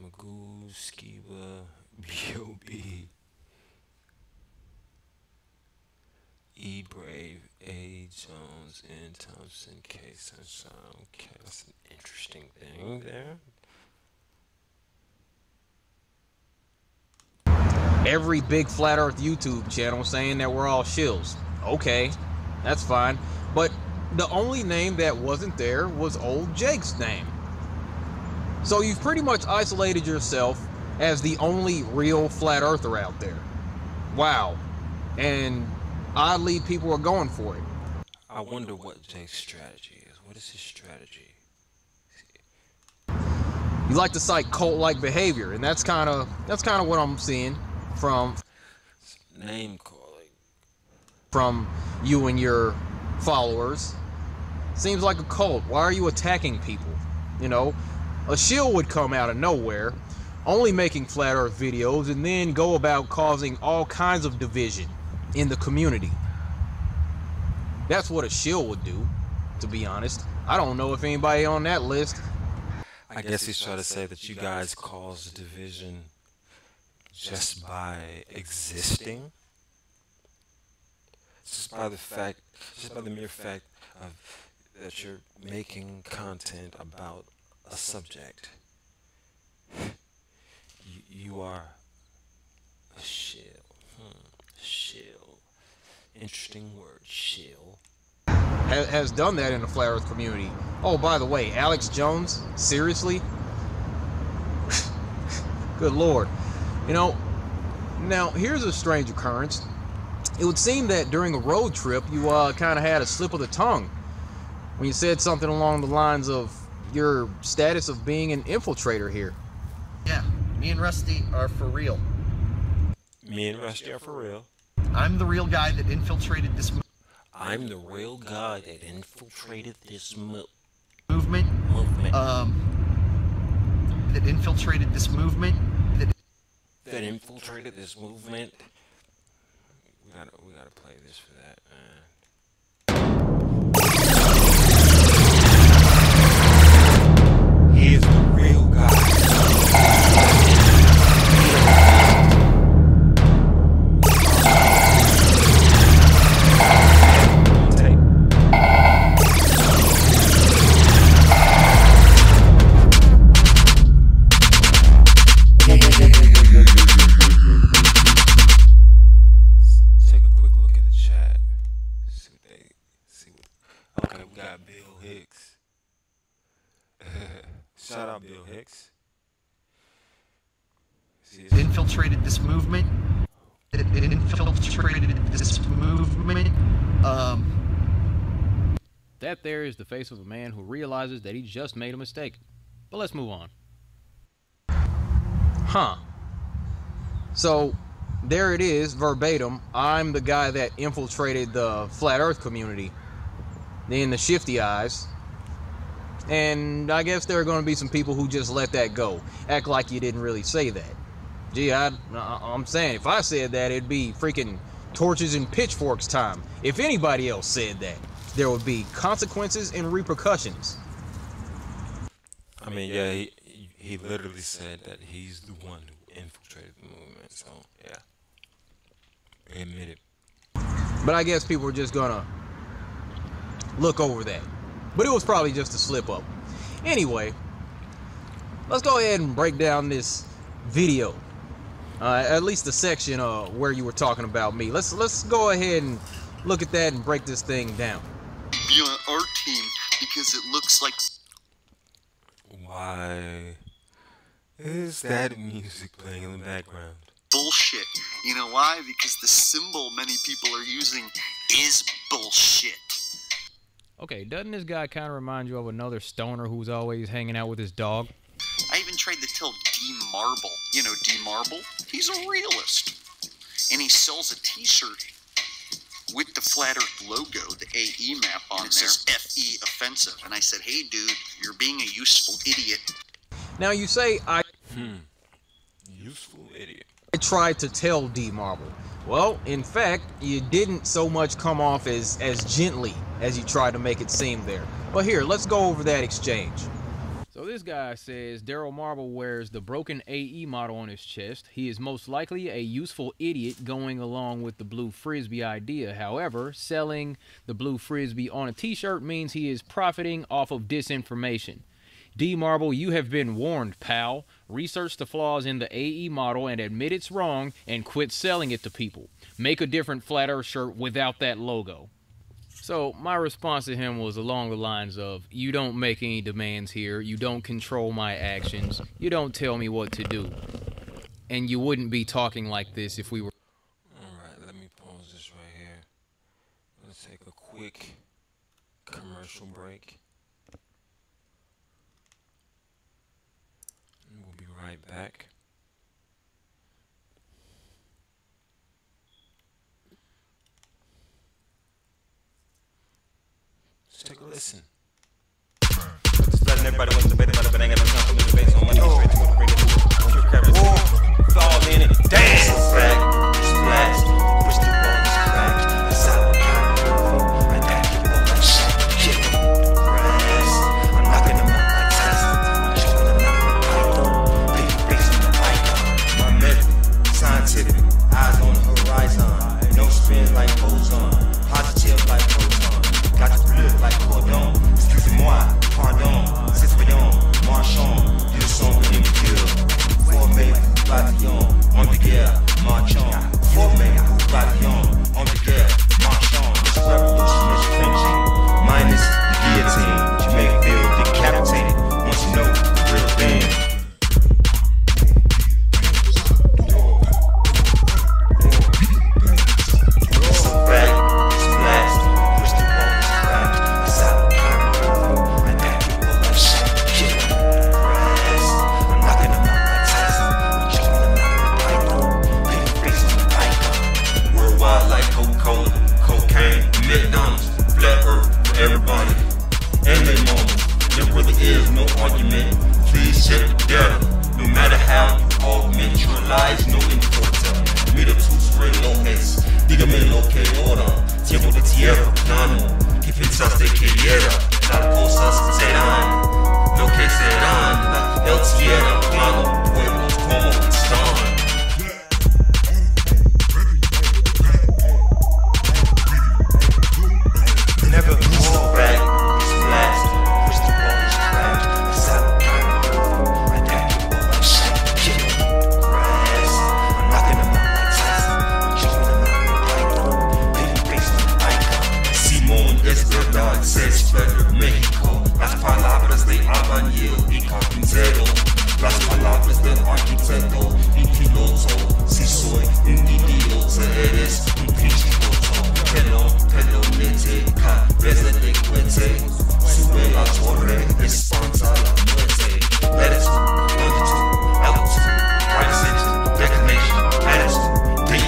Mogul, Skiba, B.O.B., E. Brave, A. Jones, N. Thompson, K. Sunshine. Okay, that's an interesting thing there. Every big flat earth YouTube channel saying that we're all shills. Okay, that's fine. But the only name that wasn't there was old Jake's name. So you've pretty much isolated yourself as the only real flat earther out there. Wow. And oddly, people are going for it. I wonder what Jake's strategy is. What is his strategy? You like to cite cult-like behavior, and that's kind of what I'm seeing from name calling from you and your followers. Seems like a cult. Why are you attacking people? You know, a shill would come out of nowhere, only making flat earth videos, and then go about causing all kinds of division in the community. That's what a shill would do, to be honest. I don't know if anybody on that list. I guess he's trying to say that you guys cause division just by existing, just by the mere fact of that you're making content about a subject. You are a shill. Shill. Interesting word, shill. Has done that in the flat earth community. Oh, by the way, Alex Jones, seriously? Good lord. You know, now here's a strange occurrence. It would seem that during a road trip you kind of had a slip of the tongue when you said something along the lines of your status of being an infiltrator here. Yeah, me and Rusty are for real. Me and Rusty are for real. I'm the real guy that infiltrated this I'm the real guy that infiltrated this movement. That infiltrated this movement. That infiltrated this movement. We gotta play this for that, man. He is the real guy. Shout out Bill Hicks. Infiltrated this movement. It infiltrated this movement. That there is the face of a man who realizes that he just made a mistake. But let's move on. Huh. So, there it is, verbatim. I'm the guy that infiltrated the flat earth community in the shifty eyes. And I guess there are going to be some people who just let that go. Act like you didn't really say that. Gee, I'm saying, if I said that, it'd be freaking torches and pitchforks time. If anybody else said that, there would be consequences and repercussions. I mean, yeah, he literally said that he's the one who infiltrated the movement. So, yeah. I admit it. But I guess people are just gonna look over that. But it was probably just a slip up. Anyway, let's go ahead and break down this video. At least the section where you were talking about me. Let's go ahead and look at that and break this thing down. Be on our team because it looks like. Why is that music playing in the background? Bullshit. You know why? Because the symbol many people are using is bullshit. Okay, doesn't this guy kind of remind you of another stoner who's always hanging out with his dog? I even tried to tell D Marble. You know D Marble? He's a realist. And he sells a t-shirt with the Flat Earth logo, the AE map on there. It says FE offensive. And I said, hey dude, you're being a useful idiot. Now you say Useful idiot. I tried to tell D Marble. Well, in fact, you didn't so much come off as gently as you tried to make it seem there. But here, let's go over that exchange. So this guy says Daryl Marble wears the broken AE model on his chest. He is most likely a useful idiot going along with the blue frisbee idea. However, selling the blue frisbee on a t-shirt means he is profiting off of disinformation. D Marble, you have been warned, pal. Research the flaws in the AE model and admit it's wrong and quit selling it to people. Make a different Flat Earth shirt without that logo. So my response to him was along the lines of, you don't make any demands here, you don't control my actions, you don't tell me what to do. And you wouldn't be talking like this if we were... Alright, let me pause this right here. Let's take a quick commercial break. And we'll be right back. Let's take a listen. Just letting everybody wants to debate about it, but ain't got no time for the debates on Monday. Straight to bring it to your crap. Fall in it. Dance! Back, splash, push the ball, crack. That's how I got it. I got you on my shot. Kick them, grass. I'm knocking them out like Tyson. Choking them out with Python. Big face in the icon. My method, scientific, eyes on the horizon. No spin like ozone. Positive like proton. Got the bleu like cordon. Excusez-moi, pardon. C'est voyant, marchand. Du son in the kill. Formé, bataillon. On the guerre, marchand. Formé, bataillon. On the guerre, marchand. This revolution is cringing. Minus the guillotine. You may feel decapitated once you know the real thing. Everybody and their mamas, there really is no argument. Please check the data. No matter how you augment your lives, no importa. Mira tus relojes, dígame lo que hora. Tiempo de tierra plano, que pensaste que era. Las cosas serán lo que serán. El tierra plano, pueblos como están. Never hold back, splash, push the ball, crack. That's how I got it. I got you on my shot. Kick them, grass. I'm knocking them out like Tyson. Choking them out with Python. Big face in the icon. Simón es verdad, se espera México. Las palabras de albañil y carpintero. Las palabras del arquitecto y piloto. Si soy un idiota, eres un pinche loco. Pelonete, cabeza de cuente. Sube la torre, espanta la muerte. Latitude, longitude, altitude, right ascension, declination, attitude, day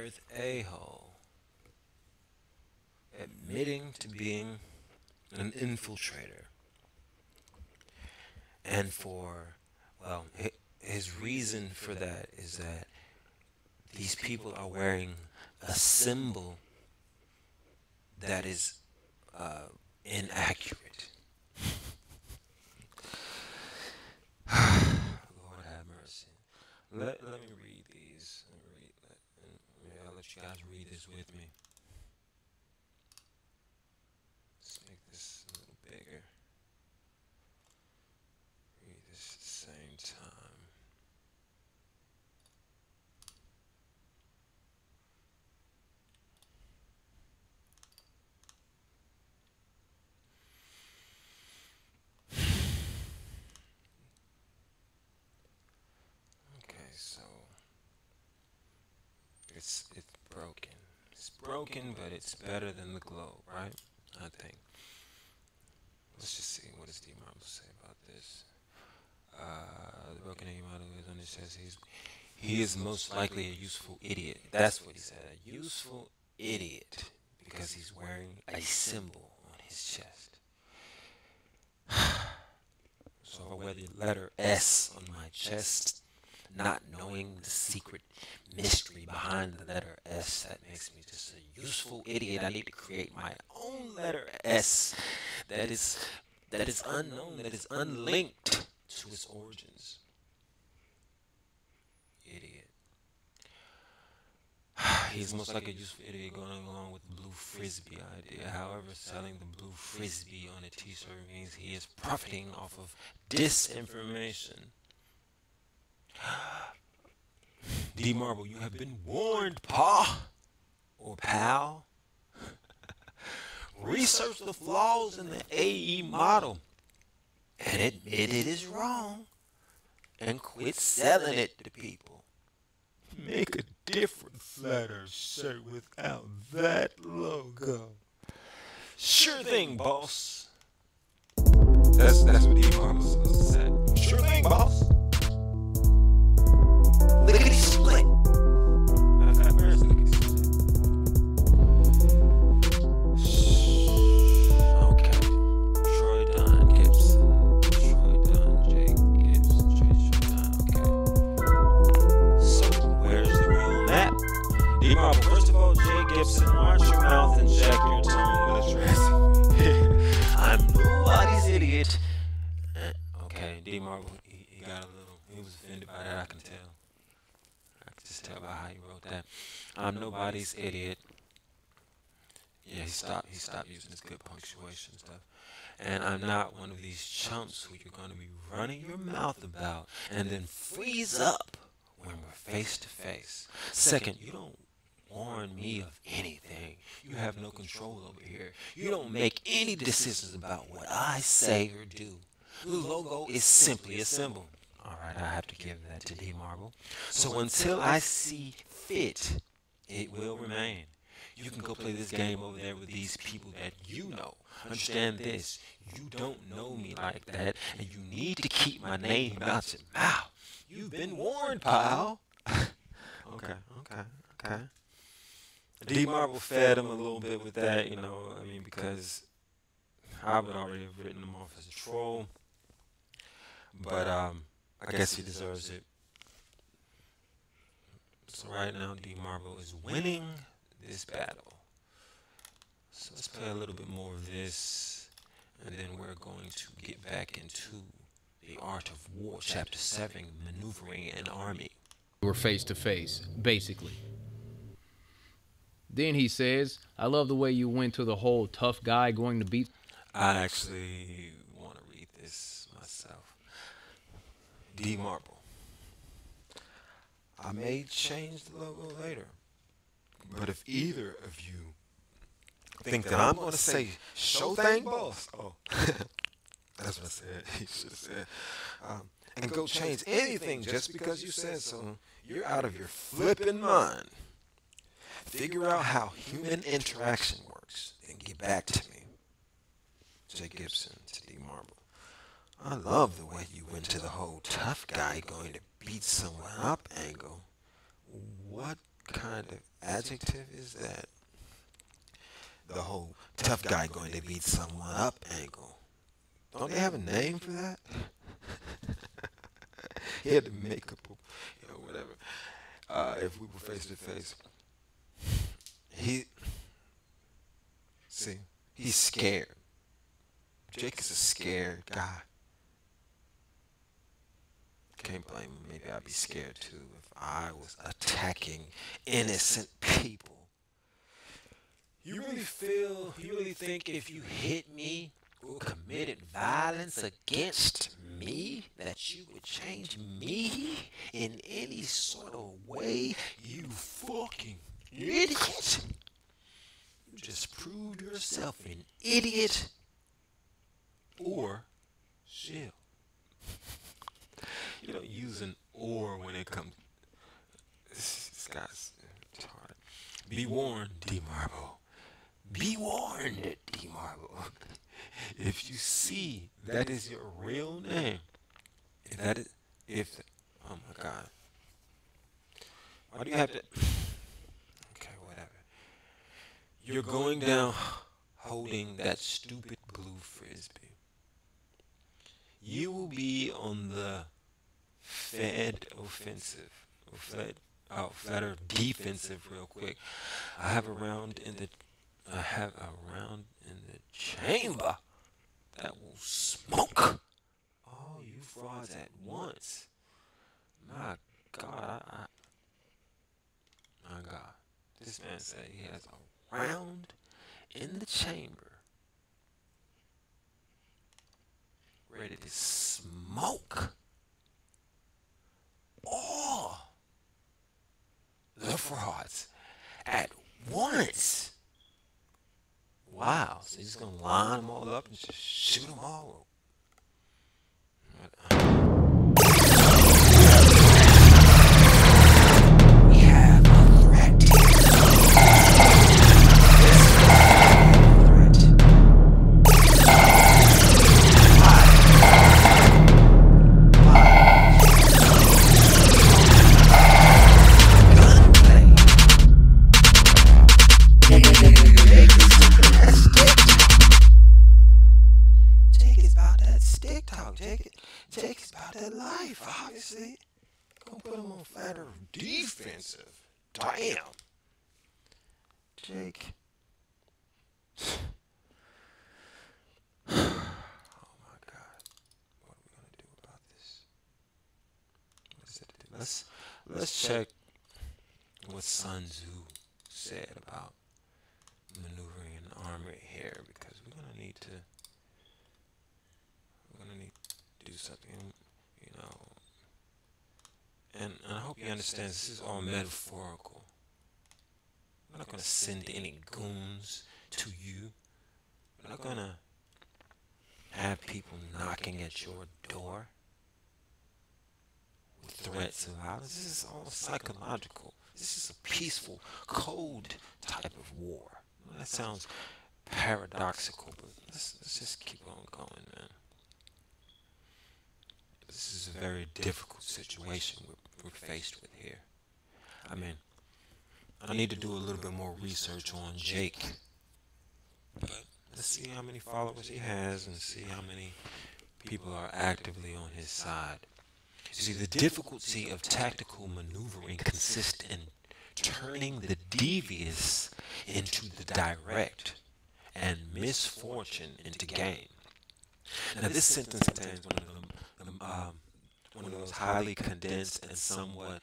down-to-earth a-hole admitting to being an infiltrator. And his reason for that is that these people are wearing a symbol that is inaccurate. Lord have mercy. Let me read these. I'll let you guys read this with me. Let's make this a little bigger. Read this at the same time. So it's broken. It's broken, but it's better than the globe, right? I think. Let's just see, what does D. Marble say about this? The broken A model is when it says he is most likely a useful idiot. That's what he said, a useful idiot, because he's wearing a symbol on his chest. So if I wear the letter S on my chest, not knowing the secret mystery behind the letter S, that makes me just a useful idiot. I need to create my own letter S that is unknown, that is unlinked to its origins. Idiot. He's most like a useful idiot going along with the blue frisbee idea. However, selling the blue frisbee on a t-shirt means he is profiting off of disinformation. D. Marble, you have been warned, pa, or pal. Research the flaws in the AE model and admit it is wrong and quit selling it to people. Make a different flat earth shirt without that logo. Sure thing, boss. That's what D. Marble said. Sure thing, boss. Lickety split. Where's lickety split? Okay. Troy Dunn Gibson. Troy Dunn Jake Gibson. Troy Dunn. Okay. So where's the real map? D. Marble, first of all, Jay Gibson, watch your mouth and check your tone with a dress. I'm nobody's idiot. Okay, D. Marble, he got a little. He was offended by that, I can tell. Just tell by how you wrote that. I'm nobody's idiot. Yeah, he stopped using his good punctuation stuff. And I'm not one of these chumps who you're going to be running your mouth about and then freeze up when we're face to face. Second, you don't warn me of anything. You have no control over here. You don't make any decisions about what I say or do. The logo is simply a symbol. Alright, I have to give that to D. Marble. So until I see fit, it will remain. You can go play this game over there with these people that you know. Understand this, you don't know me like that, and you need to keep my name out your mouth. You've been warned, pal. Okay. D. Marble fed him a little bit with that, because I would already have written him off as a troll. But, I guess he deserves it. So right now, D. Marble is winning this battle. So let's play a little bit more of this, and then we're going to get back into the Art of War, Chapter 7, Maneuvering an Army. We're face to face, basically. Then he says, I love the way you went to the whole tough guy going to beat. I actually want to read this myself. D. Marble. I may change the logo later, but if either of you think that I'm going to say, show thing boss, that's what I said, he should have said, and go change anything just because you said so, you're out of your flipping mind. Figure out how human interaction works and get back to me. Jay Gibson to D. Marble. I love the way you went to the whole tough guy going to beat someone up angle. What kind of adjective is that? The whole tough guy going to beat someone up angle. Don't they have a name for that? He had to make up, whatever. If we were face to face, he's scared. Jake is a scared guy. Can't blame him. Maybe I'd be scared too if I was attacking innocent people. You really think if you hit me or committed violence against me that you would change me in any sort of way? You fucking idiot. You just proved yourself an idiot or shit. You don't use an or when it comes. This guy's retarded. Be warned, D Marble. Be warned, D Marble. If you see that is your real name, oh my God. Why do you have to? Okay, whatever. You're going down holding that stupid blue frisbee. You will be on the Fed offensive, Fed defensive real quick. I have a round in the chamber that will smoke all you frauds at once. My God, my God. This man said he has a round in the chamber ready to smoke all the frauds at once. Wow, so he's going to line them all up and just shoot them all. We have a threat. Jake is about that life, obviously. Gonna put him on flatter defensive. Damn. Jake. Oh my God. What are we gonna do about this? Let's check what Sun Tzu said about maneuvering an army here, because we're gonna need to do something, and I hope you understand this is all metaphorical. We're not going to send any goons to you. We're not going to have people knocking at your door with threats of violence. This is all psychological. This is a peaceful, cold type of war. Well, that sounds paradoxical, but let's just keep on going, man. This is a very difficult situation we're faced with here. I mean, I need to do a little bit more research on Jake. But let's see how many followers he has and see how many people are actively on his side. You see, the difficulty of tactical maneuvering consists in turning the devious into the direct and misfortune into gain. Now, this sentence contains one of those highly condensed and somewhat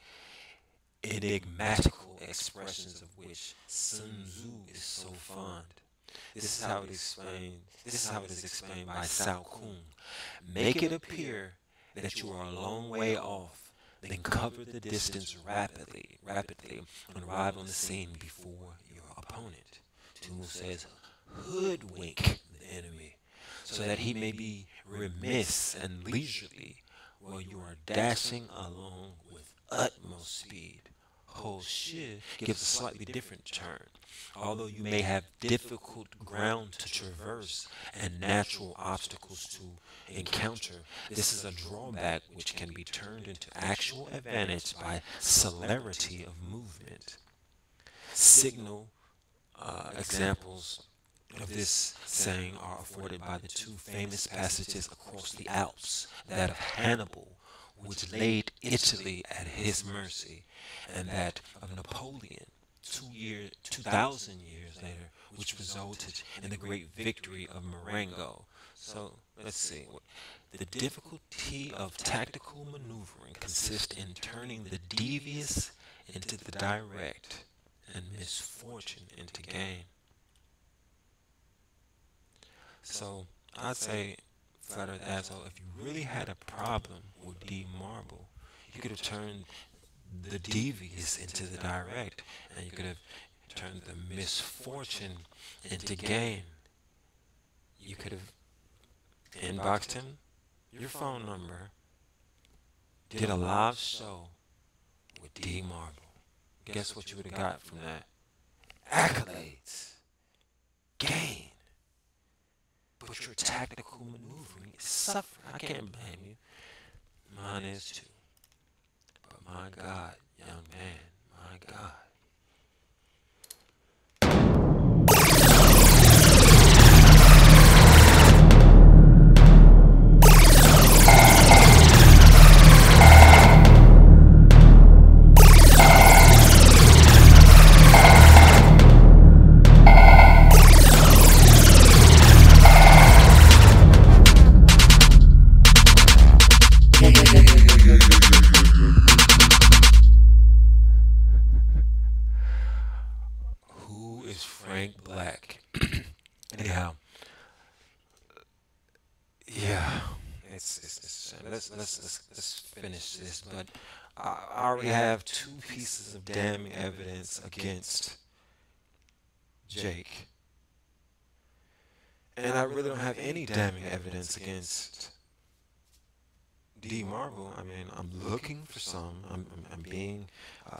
enigmatical expressions of which Sun Tzu is so fond. This is how it is explained by Sao Kun. Make it appear that you are a long way off, then cover the distance rapidly, and arrive on the scene before your opponent. Tumu says, hoodwink the enemy, so that he may be remiss and leisurely while you are dashing along with utmost speed. Whole shit gives a slightly different turn. Although you may have difficult ground to traverse and natural obstacles to encounter, this is a drawback which can be turned into actual advantage by celerity of movement. signal examples of this saying are afforded by the two famous passages across the Alps, that of Hannibal, which laid Italy at his mercy, and that of Napoleon, 2,000 years later, which resulted in the great victory of Marengo. So, let's see. The difficulty of tactical maneuvering consists in turning the devious into the direct, and misfortune into gain. So, I'd say, flat earth asshole, if you really had a problem with D Marble, you could have turned the devious into the direct, and you could have turned the misfortune into gain. You could have inboxed him, your phone number, did a live show with D Marble. Guess what you would have got from that? Accolades. Gain. But your tactical maneuvering is suffering. I can't blame you. Mine is too. But my God, young man, my God. Let's finish this, but I already have two pieces of damning evidence against Jake, and I really don't have any damning evidence against D Marble. I mean, I'm looking for some. I'm being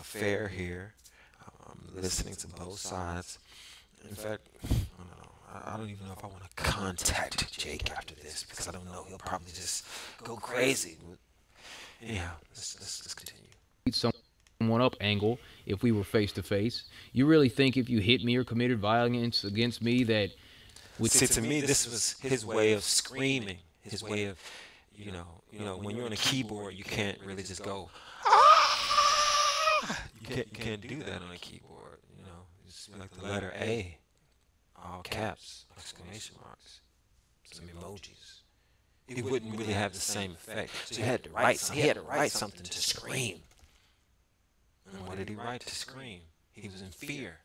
fair here. I'm listening to both sides. In fact, I don't even know if I want to contact Jake after this, because I don't know, he'll probably just go crazy. Anyhow, let's continue. Someone up angle if we were face to face. You really think if you hit me or committed violence against me that would... See, to me, this was his way of screaming. His way of, you know, when you're on a keyboard, you can't really just go, ah! You can't do that on a keyboard. You know, it's like the letter A. All caps, exclamation marks, some emojis. It wouldn't really have the same effect. So he had to write something to scream. And what did he write to scream? He was in fear.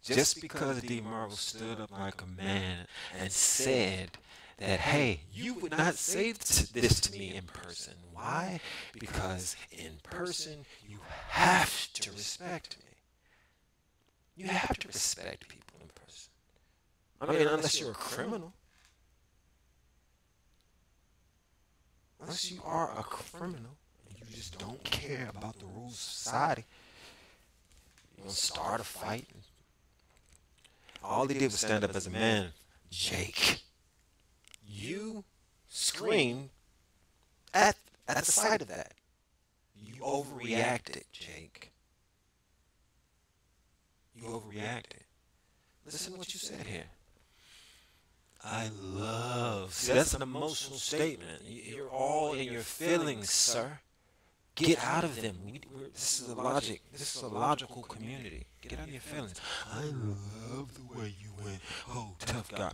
Just because D Marble stood up like a man and said that, hey, you would not say this to me in person. Why? Because in person, you have to respect me. You have to respect people in person. I mean, unless you're a criminal. Unless you are a criminal and you just don't care about the rules of society. You don't start a fight. All he did was stand up as a man. Jake, you screamed at the sight of that. You overreacted, Jake. You overreacted. Listen to what you said here. I love. See, that's an emotional statement. You're all in your feelings, sir. Get out of them. This is a logic. This is a logical community. Get out of your feelings. I love the way you went. Oh, tough guy.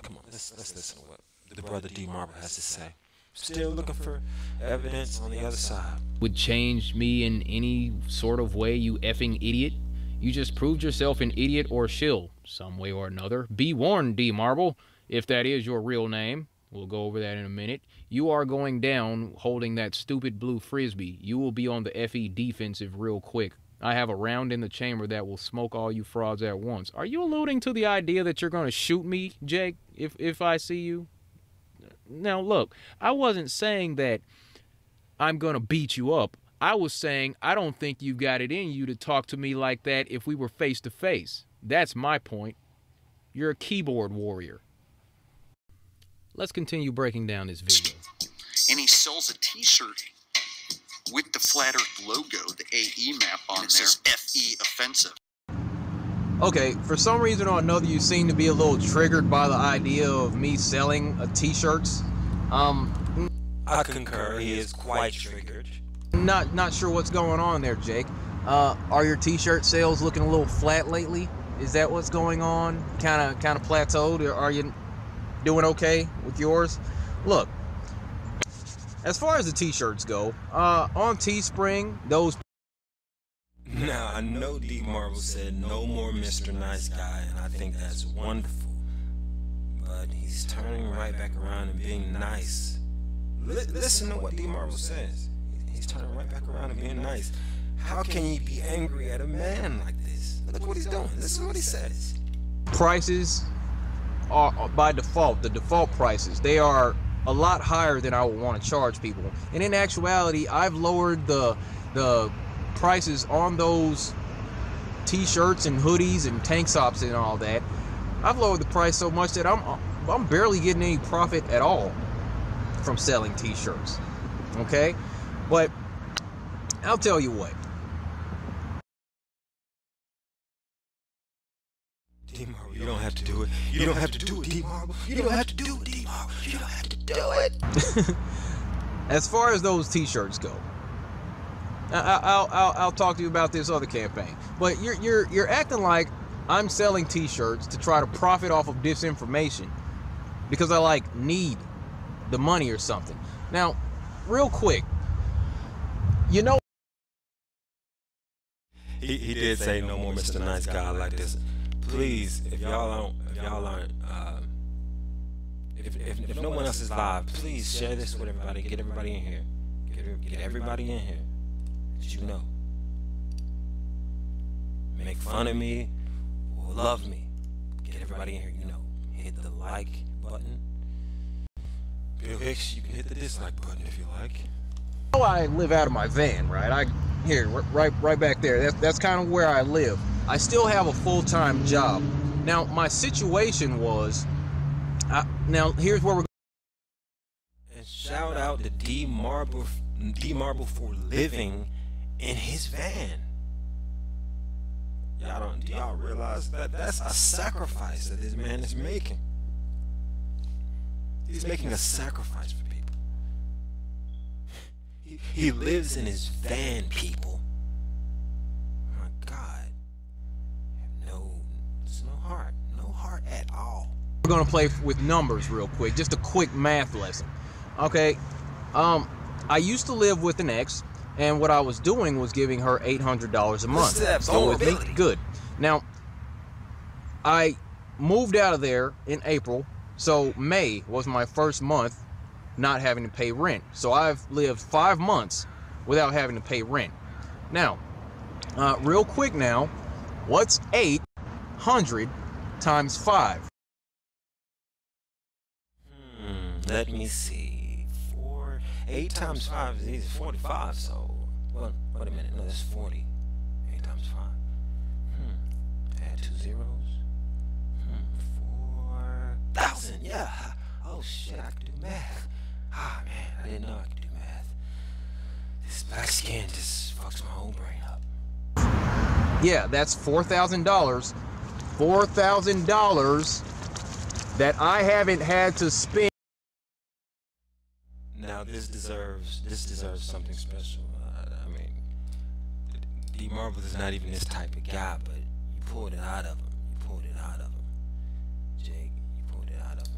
Come on, let's listen to what the brother D Marble has to say. Still looking for evidence on the other side. Would change me in any sort of way, you effing idiot? You just proved yourself an idiot or shill, some way or another. Be warned, D Marble, if that is your real name. We'll go over that in a minute. You are going down holding that stupid blue frisbee. You will be on the FE defensive real quick. I have a round in the chamber that will smoke all you frauds at once. Are you alluding to the idea that you're going to shoot me, Jake, if I see you? Now, look, I wasn't saying that I'm going to beat you up. I was saying I don't think you've got it in you to talk to me like that if we were face to face. That's my point. You're a keyboard warrior. Let's continue breaking down this video. And he sells a t-shirt with the Flat Earth logo, the AE map on there. It says FE offensive. Okay, for some reason or another, you seem to be a little triggered by the idea of me selling t-shirts. I concur. He is quite triggered. Not sure what's going on there, Jake. Are your t-shirt sales looking a little flat lately? Is that what's going on? Kind of plateaued, or are you doing okay with yours? Look, as far as the t-shirts go, on Teespring, those. Now, I know D Marble said no more Mr. Nice Guy, and I think that's wonderful. But he's turning right back around and being nice. Listen to what D Marble says. He's turning right back around and being nice. How can he be angry at a man like this? Look what he's doing. Listen to what he says. Prices are, by default, the default prices, they are a lot higher than I would want to charge people. And in actuality, I've lowered the prices on those t-shirts and hoodies and tank tops and all that. I've lowered the price so much that I'm barely getting any profit at all from selling t-shirts. Okay? But I'll tell you what. D-Marble, you don't have to do it. You don't have to do it, D-Marble. You don't have to do it, D-Marble. You don't have to do it. As far as those t-shirts go, I'll talk to you about this other campaign. But you're acting like I'm selling t-shirts to try to profit off of disinformation because I need the money or something. Now, real quick, you know, he did say no more Mr. Nice Guy like this. Please, if no one else is live, please share this with everybody. Get everybody in here. Get everybody in here. That you know. Make fun of me or love me. Get everybody in here. You know. Hit the like button. Bill Hicks, you can hit the dislike button if you like. I live out of my van, right? Right back there. That's kind of where I live. I still have a full-time job. Now, my situation was. Now, here's where we're. And shout out to D Marble for living in his van. Do y'all realize that that's a sacrifice that this man is making? He's making a sacrifice for people. He lives in his van, people. My God. There's no heart at all. We're gonna play with numbers real quick, just a quick math lesson. Okay, I used to live with an ex, and what I was doing was giving her $800 a month. Still with me? Good. Now, I moved out of there in April, so May was my first month not having to pay rent. So I've lived 5 months without having to pay rent. Now, real quick now, what's 800 times 5? Let me see. 8 times 5 is 45, so... Well, wait a minute. No, that's 40. 8 times 5. Add 2 zeros. 4,000. Yeah. Oh, shit, I can do math. Ah, man, I didn't know I could do math. This black skin just fucks my whole brain up. Yeah, that's $4,000. $4,000 that I haven't had to spend. Now this deserves something special. I mean, D Marble is not even this type of guy, but you pulled it out of him. Jake, you pulled it out of him.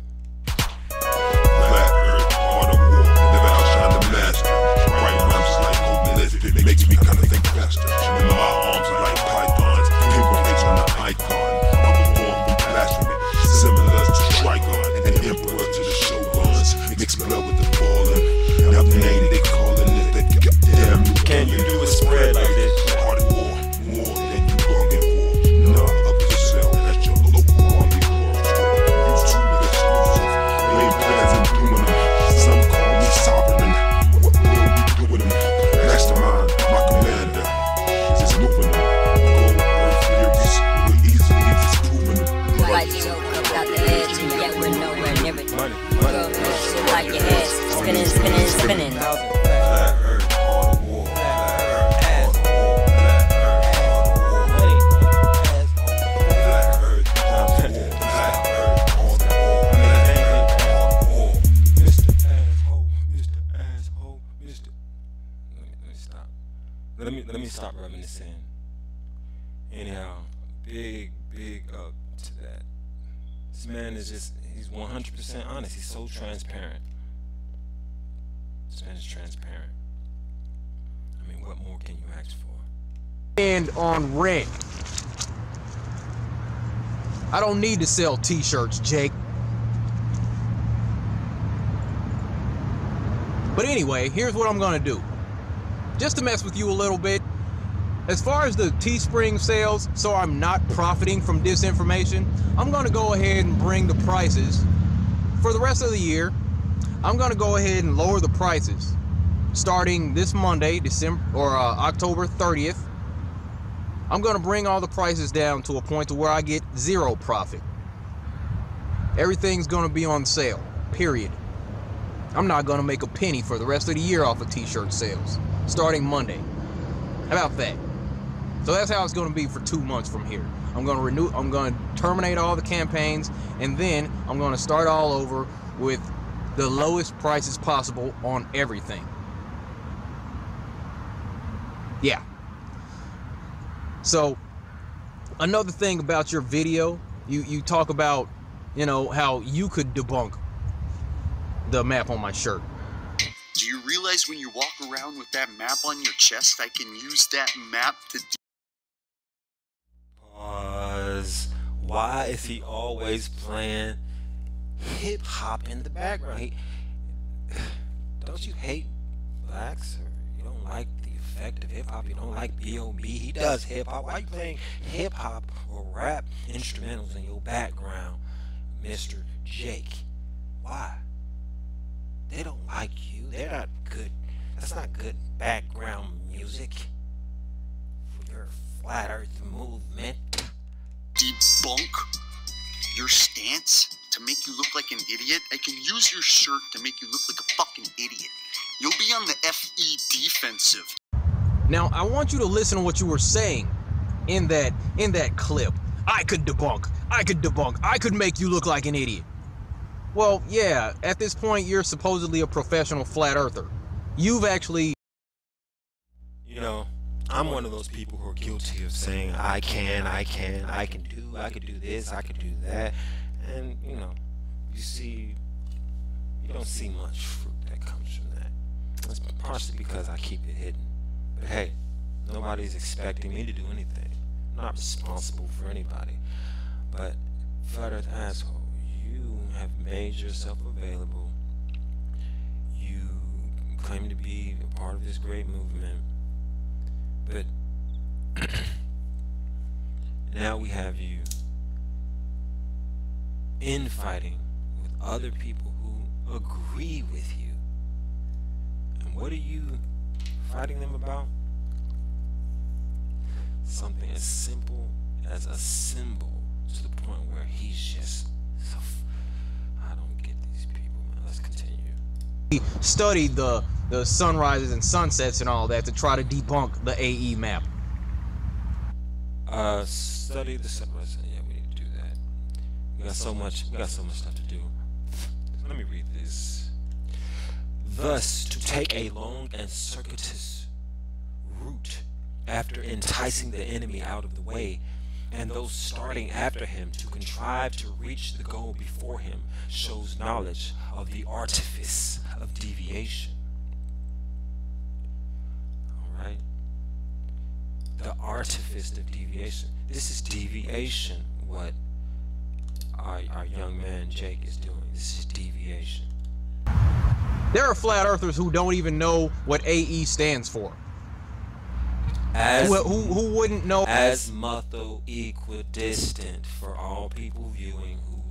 Flat earth, art of war, never outshine the master. Write rhymes like hopeless, it makes me kinda think faster. And my arms are like pythons, paper face on the icon. I was born from blasphemy, similar to Trigon, and emperor to the shoguns. Mixed blood with the fallen, now the name they calling it that goddamn. Can you do a spread like this? Art of war, more than you bargained for. Nah, up to sell at your local army store. YouTube exclusive, lay plans and doing them. Some call me sovereign. What will we do with them? Mastermind, my commander. stop rubbing this in. Anyhow, big up to that. This man is just, he's 100% honest. He's so transparent. This man is transparent. I mean, what more can you ask for? And on rent. I don't need to sell t-shirts, Jake. But anyway, here's what I'm gonna do. Just to mess with you a little bit. As far as the Teespring sales, so I'm not profiting from disinformation, I'm gonna go ahead and bring the prices for the rest of the year. I'm gonna go ahead and lower the prices starting this Monday, October 30th. I'm gonna bring all the prices down to a point to where I get zero profit. Everything's gonna be on sale, period. I'm not gonna make a penny for the rest of the year off of t-shirt sales, starting Monday. How about that? So that's how it's gonna be for 2 months from here. I'm gonna terminate all the campaigns, and then I'm gonna start all over with the lowest prices possible on everything. Yeah. So another thing about your video, you talk about, you know, how you could debunk the map on my shirt. Do you realize when you walk around with that map on your chest, I can use that map to... Pause. Why is he always playing hip-hop in the background? Don't you hate blacks? Or you don't like the effect of hip-hop? You don't like B.O.B.? He does hip-hop. Why are you playing hip-hop or rap instrumentals in your background, Mr. Jake? Why? They don't like you. They're not good. That's not good background music for your flat earth movement. Debunk your stance to make you look like an idiot? I can use your shirt to make you look like a fucking idiot. You'll be on the FE defensive. Now, I want you to listen to what you were saying in that clip. I could debunk. I could make you look like an idiot. Well, yeah, at this point, you're supposedly a professional flat earther. You've actually... You know, I'm one of those people who are guilty of saying, I can do this, I can do that. And, you know, you don't see much fruit that comes from that. That's partially because I keep it hidden. But hey, nobody's expecting me to do anything. I'm not responsible for anybody. But, flat earth asshole, you have made yourself available. You claim to be a part of this great movement. But now we have you infighting with other people who agree with you. And what are you fighting them about? Something as simple as a symbol, to the point where he's just so... I don't get these people, man. Let's continue. He studied the sunrises and sunsets and all that to try to debunk the AE map. Study the sunrise. Yeah, we need to do that. We got so much stuff to do. Let me read this. Thus, to take a long and circuitous route after enticing the enemy out of the way, and those starting after him to contrive to reach the goal before him, shows knowledge of the artifice of deviation. Alright? The artifice of deviation. This is deviation, what our young man Jake is doing. This is deviation. There are flat earthers who don't even know what AE stands for. Who wouldn't know? Azimutho equidistant, for all people viewing who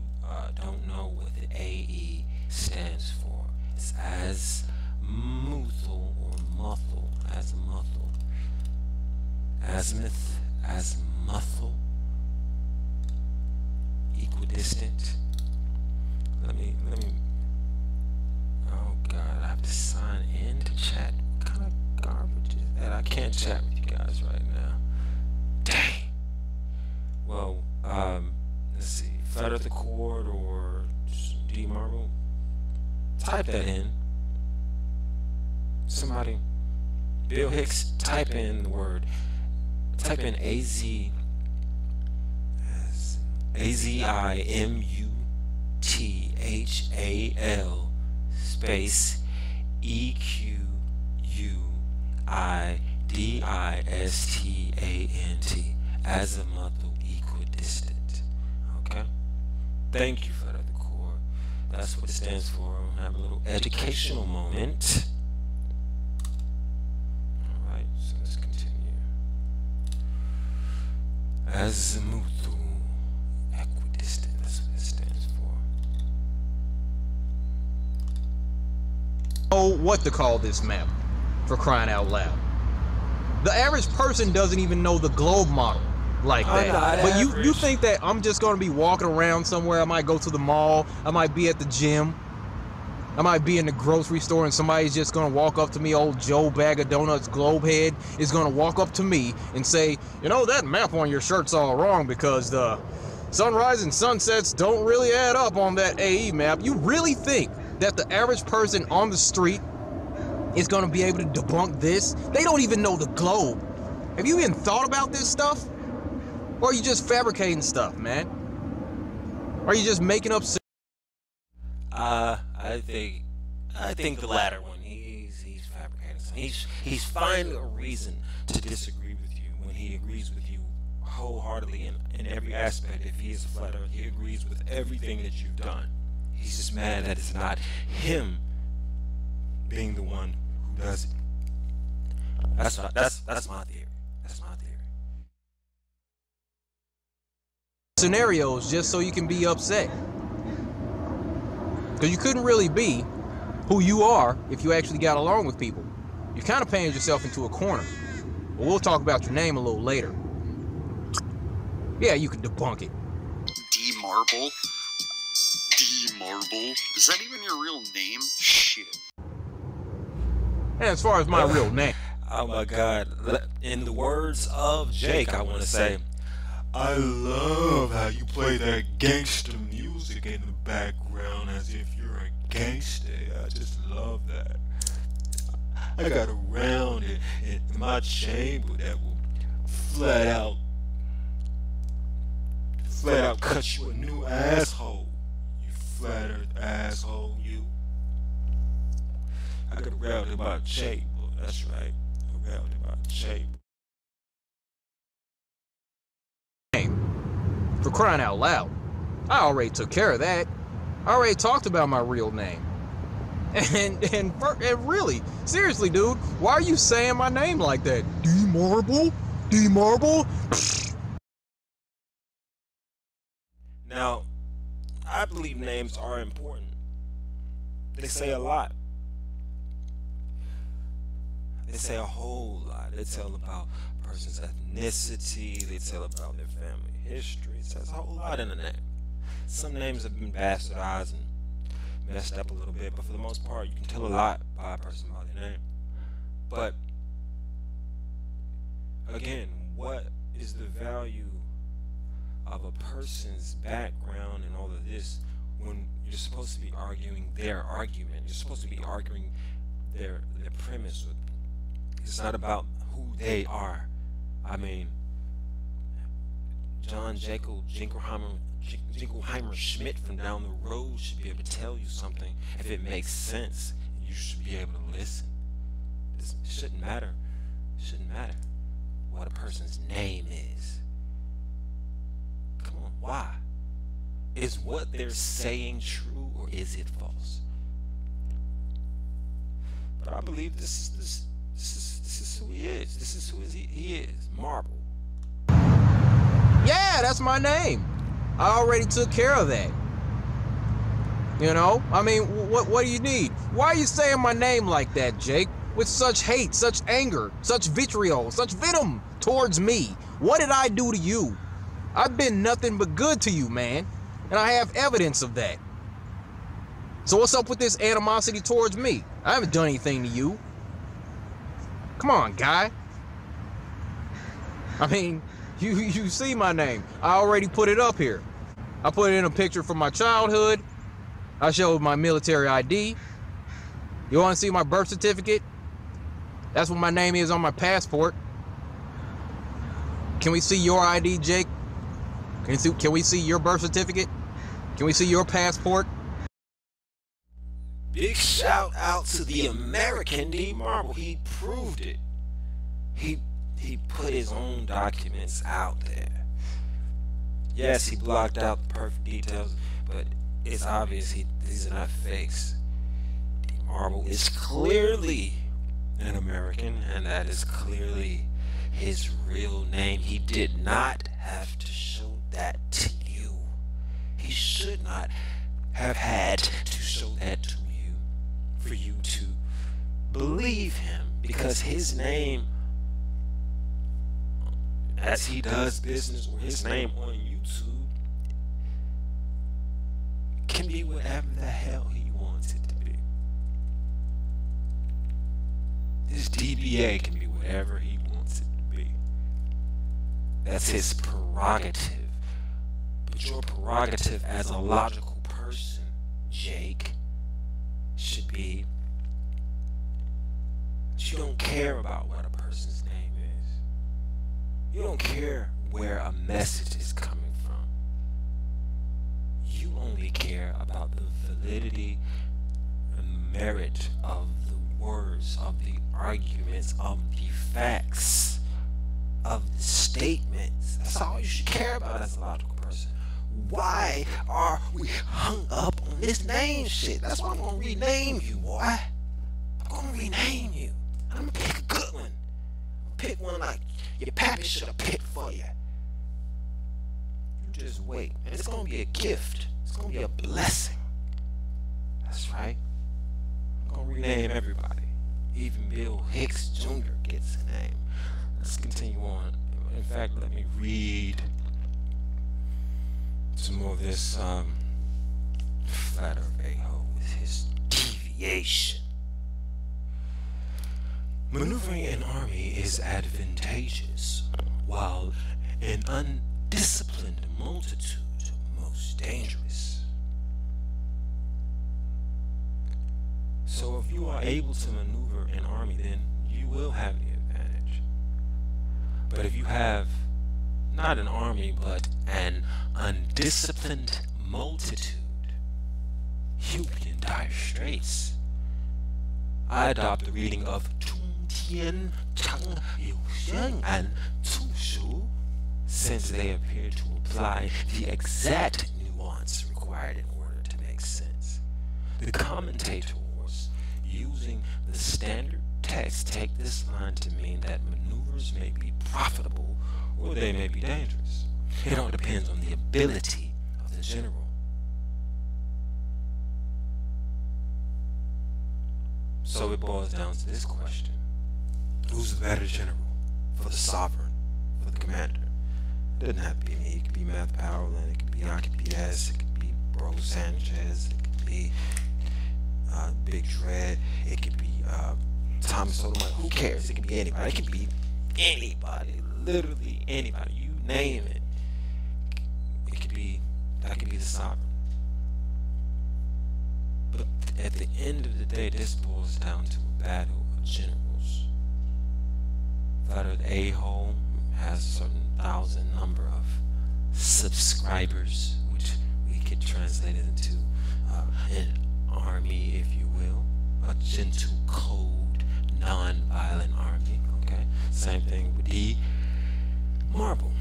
don't know what the AE stands for. It's azimuthal or muthal, azimuthal, azimuth, azimuthal, equidistant. Let me. Oh God, I have to sign in to chat. What kind of garbage is that? I can't chat with you guys right now. Dang. Well, let's see. Flat Earth Accord or D Marble. Type that in. Somebody Bill Hicks, type in AZIMUTHAL space EQUIDISTANT, azimuthal equidistant. Okay? Thank you for the core. That's what it stands for. Have a little educational moment. Alright, so let's continue. Azimuthal equidistant, that's what it stands for. Oh, what to call this map, for crying out loud. The average person doesn't even know the globe model like that. But you think that I'm just going to be walking around somewhere. I might go to the mall, I might be at the gym, I might be in the grocery store, and somebody's just going to walk up to me, old Joe Bag of Donuts globe head is going to walk up to me and say, you know, that map on your shirt's all wrong because the sunrise and sunsets don't really add up on that AE map. You really think that the average person on the street is going to be able to debunk this? They don't even know the globe. Have you even thought about this stuff? Or are you just fabricating stuff, man? Or are you just making up? I think the latter one. He's fabricating something. He's finding a reason to disagree with you when he agrees with you wholeheartedly in every aspect. If he is a flat earth, he agrees with everything that you've done. He's just mad that it's not him being the one who does it. That's my theory. That's my theory. Scenarios just so you can be upset. Because you couldn't really be who you are if you actually got along with people. You're kind of painting yourself into a corner. But we'll talk about your name a little later. Yeah, you can debunk it. D-Marble? D-Marble? Is that even your real name? Shit. And as far as my real name. Oh my God. In the words of Jake, I want to say, I love how you play that gangster music in the background as if you're a gangster. I just love that. I got a round in my chamber that will flat out cut you a new asshole. You flat earth asshole, you. I got a round in my chamber. That's right. A round in my chamber. For crying out loud. I already took care of that. I already talked about my real name. And really, seriously, dude, why are you saying my name like that? D-Marble? D-Marble? now, I believe names are important. They say a lot. They say a whole lot. They tell about a person's ethnicity. They tell about their family history. It says a whole lot in a name. Some names have been bastardized and messed up a little bit, but for the most part, you can tell a lot by a person by their name. But again, what is the value of a person's background and all of this when you're supposed to be arguing their argument? You're supposed to be arguing their premise. It's not about who they are. I mean, John Jacob Jingleheimer Schmidt from down the road should be able to tell you something if it makes sense. You should be able to listen. It shouldn't matter. It shouldn't matter what a person's name is. Come on, why? Is what they're saying true or is it false? But I believe this is who he is. This is who he is. Marble. Yeah, that's my name. I already took care of that. You know? I mean, what do you need? Why are you saying my name like that, Jake? With such hate, such anger, such vitriol, such venom towards me. What did I do to you? I've been nothing but good to you, man. And I have evidence of that. So what's up with this animosity towards me? I haven't done anything to you. Come on, guy. I mean, you see my name. I already put it up here. I put it in a picture from my childhood. I showed my military ID. You want to see my birth certificate? That's what my name is on my passport. Can we see your ID, Jake? Can we see your birth certificate? Can we see your passport? Big shout out to the American D Marble. He proved it. He put his own documents out there. Yes, he blocked out the perfect details, but it's obvious these are not fakes. D Marble is clearly an American, and that is clearly his real name. He did not have to show that to you. He should not have had to show that to you for you to believe him, because his name, as he does business, or his name on YouTube, can be whatever the hell he wants it to be. His DBA can be whatever he wants it to be. That's his prerogative. But your prerogative as a logical person, Jake, should be that you don't care about what a person's name is. You don't care where a message is coming from. You only care about the validity and merit of the words, of the arguments, of the facts, of the statements. That's all you should care about as a logical person. Why are we hung up on this name shit? That's why I'm gonna rename you, boy. I'm gonna rename you. I'm gonna pick a good one. Pick one like your pappy should have picked for you. You just wait. And it's gonna be a gift. It's gonna be a blessing. That's right. I'm gonna rename everybody. Even Bill Hicks Jr. gets a name. Let's continue on. In fact, let me read some more of this flat earth a-hole with his deviation. Maneuvering an army is advantageous, while an undisciplined multitude most dangerous. So if you are able to maneuver an army, then you will have the advantage. But if you have not an army, but an undisciplined multitude, you'll be in dire straits. I adopt the reading of Tian Chang Yu Xiang and Tu Shu, since they appear to apply the exact nuance required in order to make sense. The commentators, using the standard text, take this line to mean that maneuvers may be profitable or they may be dangerous. It all depends on the ability of the general. So it boils down to this question: who's the better general for the sovereign, for the commander? It doesn't have to be me. It could be Math Powerland, it could be Archimedes, it could be Bro Sanchez, it could be Big Dread, it could be Thomas Sotomayor. Who cares? It could be anybody. It could be anybody, literally anybody. You name it. It could be, that could be the sovereign. But at the end of the day, this boils down to a battle of generals. Flat Earth A-hole has a certain thousand number of subscribers, which we could translate it into an army, if you will, a gentle, cold, non-violent army. Okay, same thing with the marble.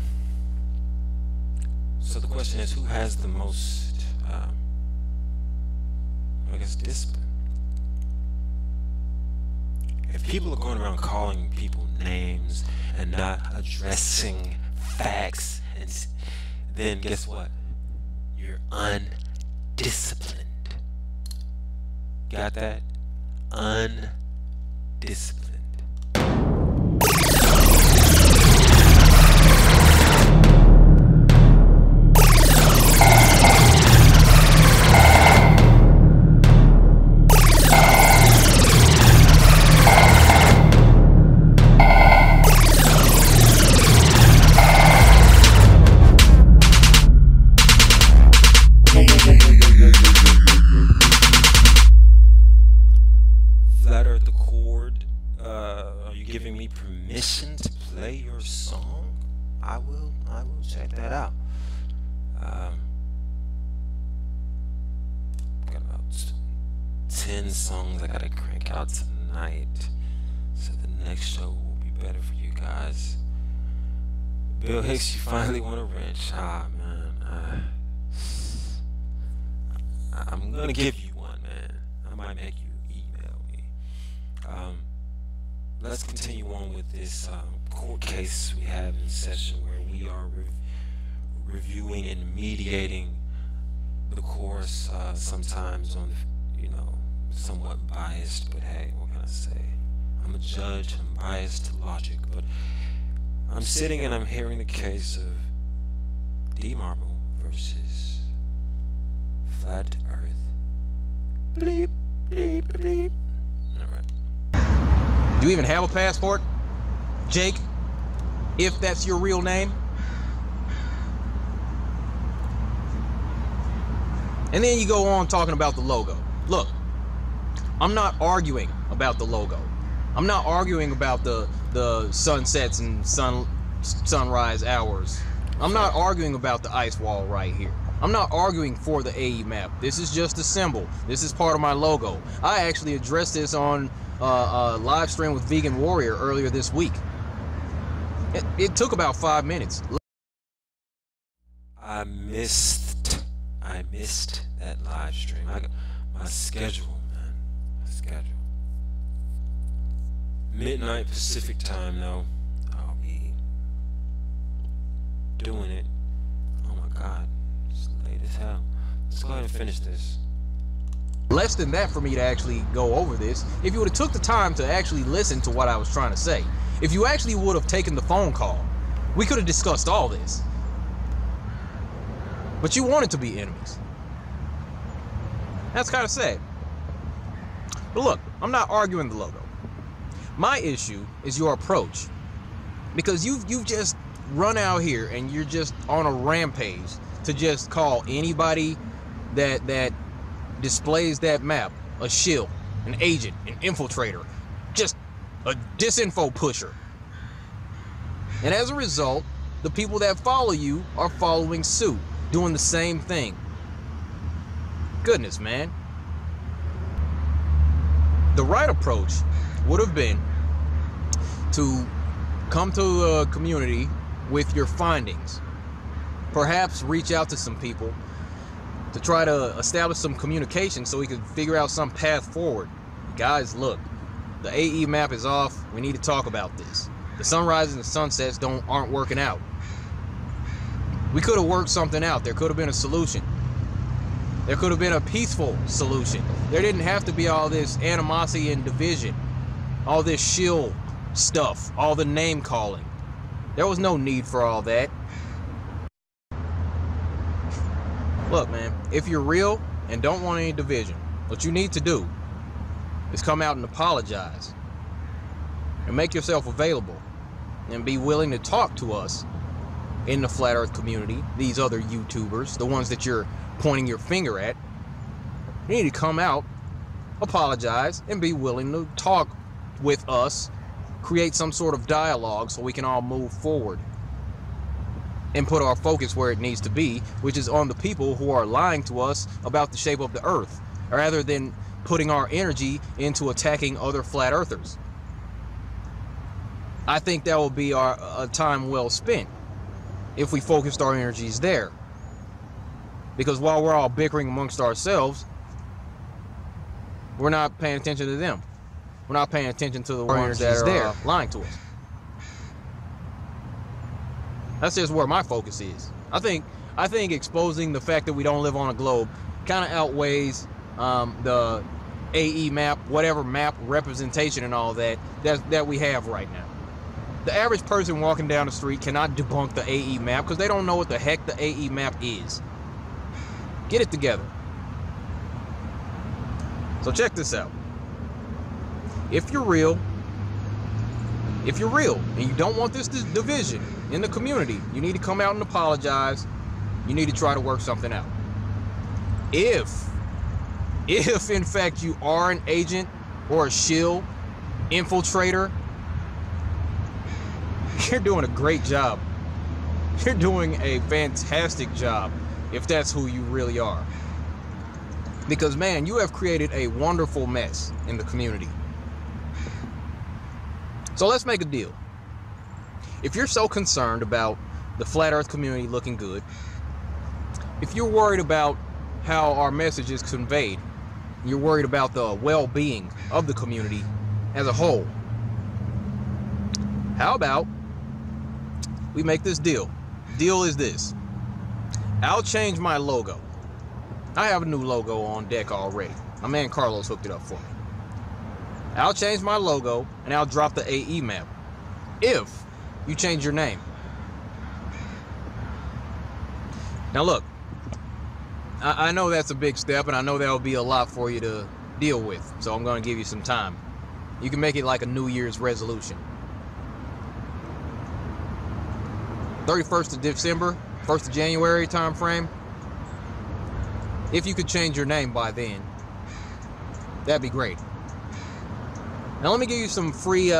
So the question is, who has the most, I guess, discipline? If people are going around calling people names and not addressing facts, and then guess what? You're undisciplined. Got that? Undisciplined. song, I will check that out. Got about 10 songs I gotta crank out tonight, so the next show will be better for you guys. Bill Hicks, you finally want a wrench? Ah, man. I'm gonna give you one, man. I might make you email me. Let's continue on with this court case we have in session, where we are reviewing and mediating the course, sometimes on, somewhat biased, but hey, what can I say? I'm a judge, I'm biased to logic, but I'm sitting and I'm hearing the case of D Marble versus Flat Earth. Bleep, bleep, bleep. Alright. Do you even have a passport, Jake? If that's your real name? And then you go on talking about the logo. Look, I'm not arguing about the logo. I'm not arguing about the sunsets and sunrise hours. I'm not arguing about the ice wall right here. I'm not arguing for the AE map. This is just a symbol. This is part of my logo. I actually addressed this on a live stream with Vegan Warrior earlier this week. It took about 5 minutes. I missed that live stream. I got my schedule, man. My schedule. Midnight Pacific time, though. I'll be doing it. Oh my God, it's late as hell. Let's go ahead and finish this. Less than that for me to actually go over this. If you would have took the time to actually listen to what I was trying to say, if you actually would have taken the phone call, we could have discussed all this. But you wanted to be enemies. That's kind of sad. But look, I'm not arguing the logo. My issue is your approach, because you've just run out here and you're just on a rampage to just call anybody that displays that map a shill, an agent, an infiltrator, just a disinfo pusher. And as a result, the people that follow you are following suit, doing the same thing. Goodness, man. The right approach would have been to come to a community with your findings. Perhaps reach out to some people to try to establish some communication so we could figure out some path forward. Guys, look, the AE map is off. We need to talk about this. The sunrises and the sunsets aren't working out. We could have worked something out. There could have been a solution. There could have been a peaceful solution. There didn't have to be all this animosity and division, all this shill stuff, all the name calling. There was no need for all that. Look, man, if you're real and don't want any division, what you need to do is come out and apologize and make yourself available and be willing to talk to us in the Flat Earth community, these other YouTubers, the ones that you're pointing your finger at. You need to come out, apologize, and be willing to talk with us, create some sort of dialogue so we can all move forward and put our focus where it needs to be, which is on the people who are lying to us about the shape of the earth, rather than putting our energy into attacking other flat earthers. I think that will be a time well spent if we focused our energies there. Because while we're all bickering amongst ourselves, we're not paying attention to them. We're not paying attention to the ones that are lying to us. That's just where my focus is. I think exposing the fact that we don't live on a globe kind of outweighs the AE map, whatever map representation and all that we have right now. The average person walking down the street cannot debunk the AE map because they don't know what the heck the AE map is. Get it together. So check this out. If you're real and you don't want this division in the community, you need to come out and apologize. You need to try to work something out. If in fact you are an agent or a shill, infiltrator, you're doing a great job. You're doing a fantastic job if that's who you really are. Because, man, you have created a wonderful mess in the community. So let's make a deal. If you're so concerned about the flat earth community looking good, if you're worried about how our message is conveyed, you're worried about the well-being of the community as a whole, how about we make this deal? Deal is this. I'll change my logo. I have a new logo on deck already. My man Carlos hooked it up for me. I'll change my logo and I'll drop the AE map if you change your name. Now look, I know that's a big step and I know that'll be a lot for you to deal with, so I'm going to give you some time. You can make it like a New Year's resolution. 31st of December, 1st of January time frame. If you could change your name by then, that'd be great. Now let me give you some free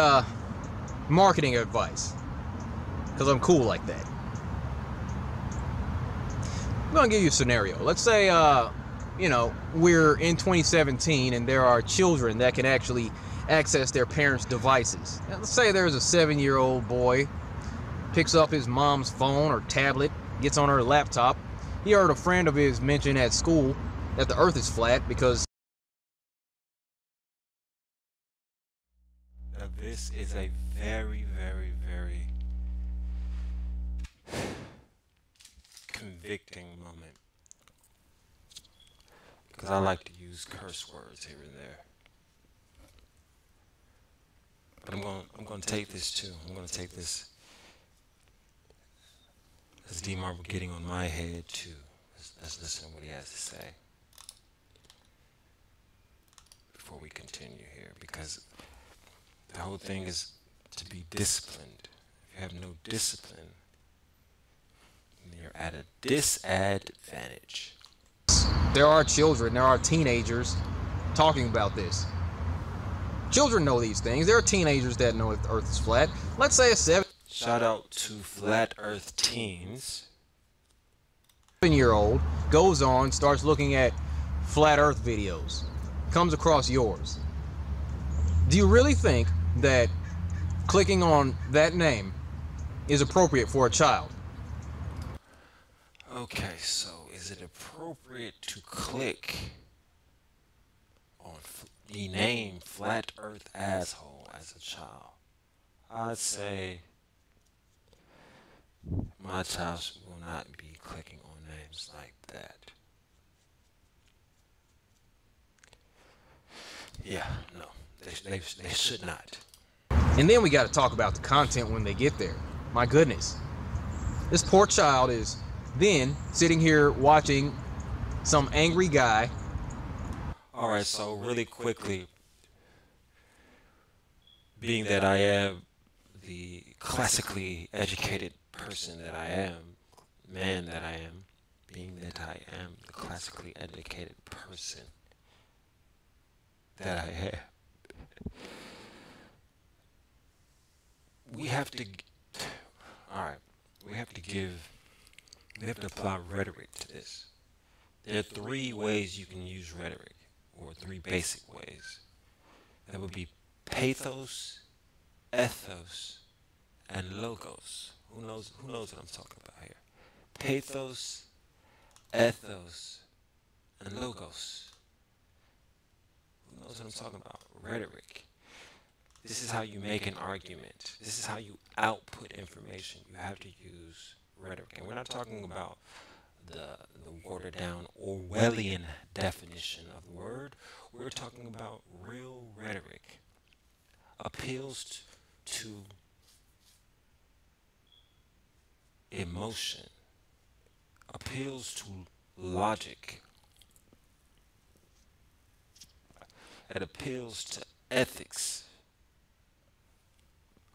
marketing advice, because I'm cool like that. I'm gonna give you a scenario. Let's say we're in 2017 and there are children that can actually access their parents' devices. Now, let's say there's a 7-year-old boy, picks up his mom's phone or tablet, gets on her laptop. He heard a friend of his mention at school that the earth is flat because this is a very, very, very convicting moment, because I like to use curse words here and there. But I'm going to take this too. I'm going to take this as D Marble getting on my head too. Let's listen to what he has to say before we continue here, because the whole thing is to be disciplined. If you have no discipline, then you're at a disadvantage. there are children, there are teenagers talking about this. Children know these things. There are teenagers that know if the earth is flat. Let's say a 7. Shout out to flat earth teens. 7-year-old goes on, starts looking at flat earth videos, comes across yours. Do you really think that clicking on that name is appropriate for a child? Okay, so is it appropriate to click on the name Flat Earth Asshole as a child? I'd say my child will not be clicking on names like that. Yeah, no, they should not. And then we got to talk about the content when they get there. My goodness. This poor child is then sitting here watching some angry guy. Alright, so really quickly, being that I am the classically educated person that I am, man that I am, being that I am the classically educated person that I am, we have to apply rhetoric to this. There are 3 ways you can use rhetoric, or 3 basic ways. That would be pathos, ethos, and logos. Who knows what I'm talking about here? Pathos, ethos, and logos. Who knows what I'm talking about? Rhetoric. This is how you make an argument. This is how you output information. You have to use rhetoric. And we're not talking about the watered down Orwellian definition of the word. We're talking about real rhetoric. Appeals to emotion. Appeals to logic. It appeals to ethics.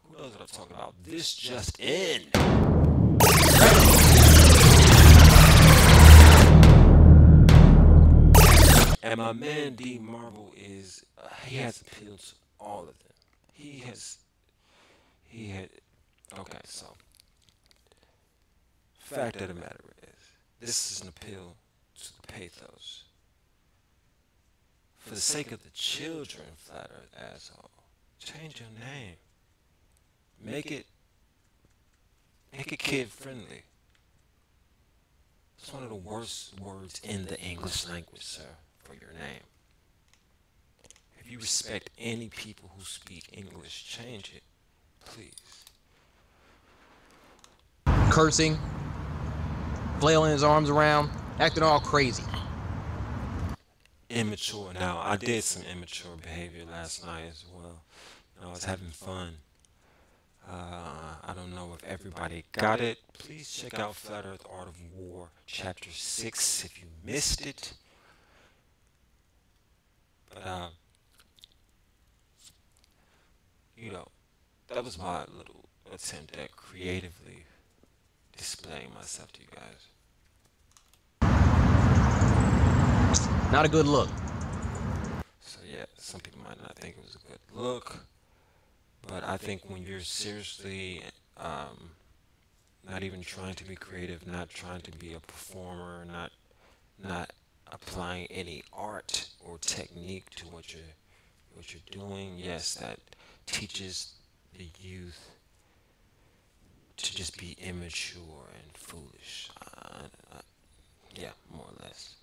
Who knows what I'm talking about? This just in. And my man D Marble is, he has appealed to all of them. Okay, so fact of the matter is, this is an appeal to the pathos. For the sake of the children, flat earth asshole, change your name. Make it kid friendly. It's one of the worst words in the English language, sir, for your name. If you respect any people who speak English, change it, please. Cursing, flailing his arms around, acting all crazy. Immature. Now, I did some immature behavior last night as well. I was having fun. I don't know if everybody got it. Please check out Flat Earth Art of War, Chapter 6, if you missed it. But, you know, that was my little attempt at creatively displaying myself to you guys. Not a good look. So yeah, some people might not think it was a good look, but I think when you're seriously not even trying to be creative, not trying to be a performer, not applying any art or technique to what you're doing, yes, that teaches the youth to just be immature and foolish. Yeah, more or less.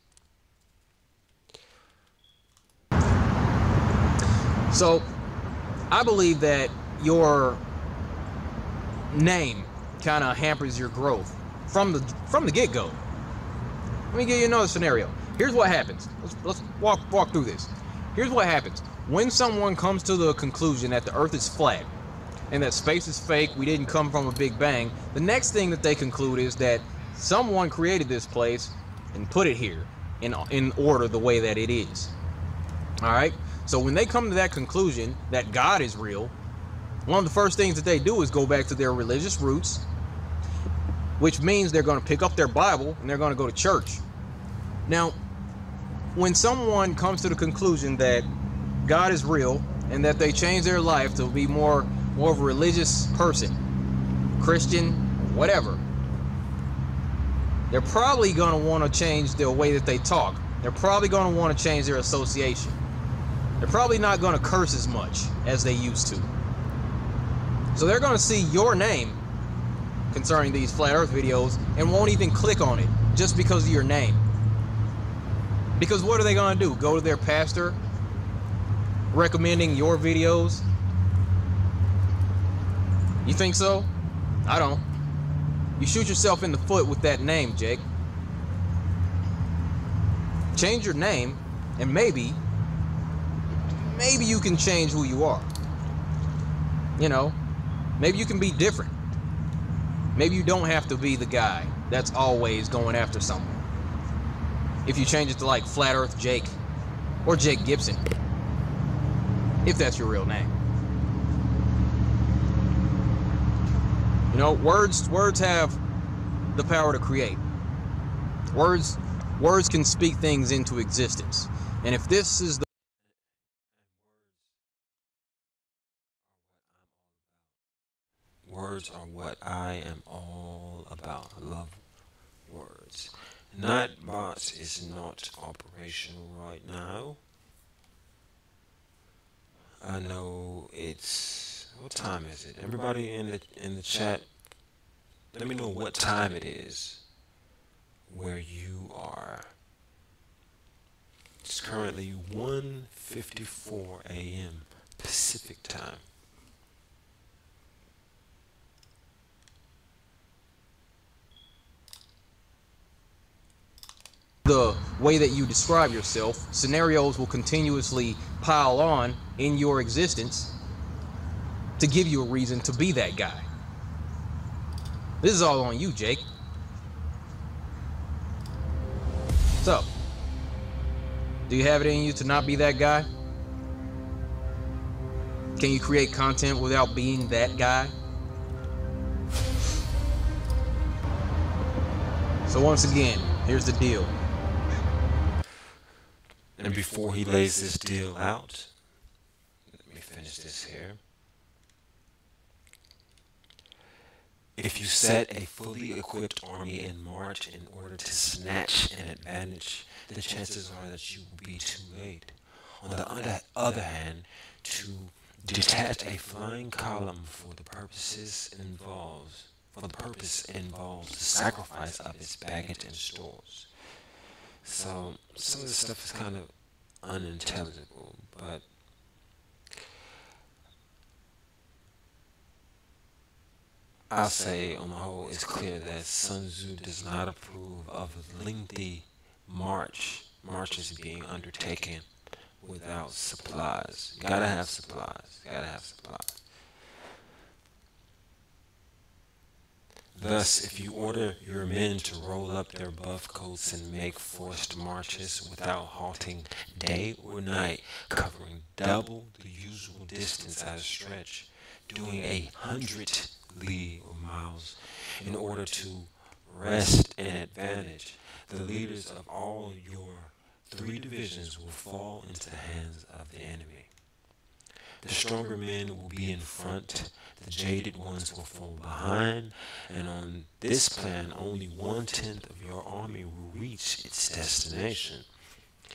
So, I believe that your name kind of hampers your growth from the get-go. Let me give you another scenario. Here's what happens. Let's walk through this. Here's what happens. When someone comes to the conclusion that the earth is flat and that space is fake, we didn't come from a big bang, the next thing that they conclude is that someone created this place and put it here in order the way that it is. All right? So when they come to that conclusion that God is real, one of the first things that they do is go back to their religious roots, which means they're going to pick up their Bible and they're going to go to church. Now, when someone comes to the conclusion that God is real and that they change their life to be more of a religious person, Christian, whatever, they're probably going to want to change the way that they talk. They're probably going to want to change their association. They're probably not going to curse as much as they used to. So they're going to see your name concerning these flat earth videos and won't even click on it just because of your name. Because what are they going to do? Go to their pastor recommending your videos? You think so? I don't. You shoot yourself in the foot with that name, Jake. Change your name and maybe you can change who you are. You know, maybe you can be different. Maybe you don't have to be the guy that's always going after someone. If you change it to like Flat Earth Jake or Jake Gibson, if that's your real name. You know, words have the power to create. Words can speak things into existence. And if this is the Words are what I am all about. I love words. Nightbot is not operational right now. I know it's... What time is it? Everybody in the chat, let me know what time it is where you are. It's currently 1:54 a.m. Pacific time. the way that you describe yourself, scenarios will continuously pile on in your existence to give you a reason to be that guy. This is all on you, Jake. So, do you have it in you to not be that guy? Can you create content without being that guy? So once again, here's the deal. And before he lays this deal out, let me finish this here. If you set a fully equipped army in march in order to snatch an advantage, the chances are that you will be too late. On the other hand, to detach a flying column for the purpose involves the sacrifice of its baggage and stores. So some of this stuff is kind of unintelligible, but I'll say on the whole it's clear that Sun Tzu does not approve of lengthy marches being undertaken without supplies. You gotta have supplies. Thus, if you order your men to roll up their buff coats and make forced marches without halting day or night, covering double the usual distance at a stretch, doing 100 li or miles in order to wrest an advantage, the leaders of all your 3 divisions will fall into the hands of the enemy. The stronger men will be in front, the jaded ones will fall behind, and on this plan only 1/10 of your army will reach its destination.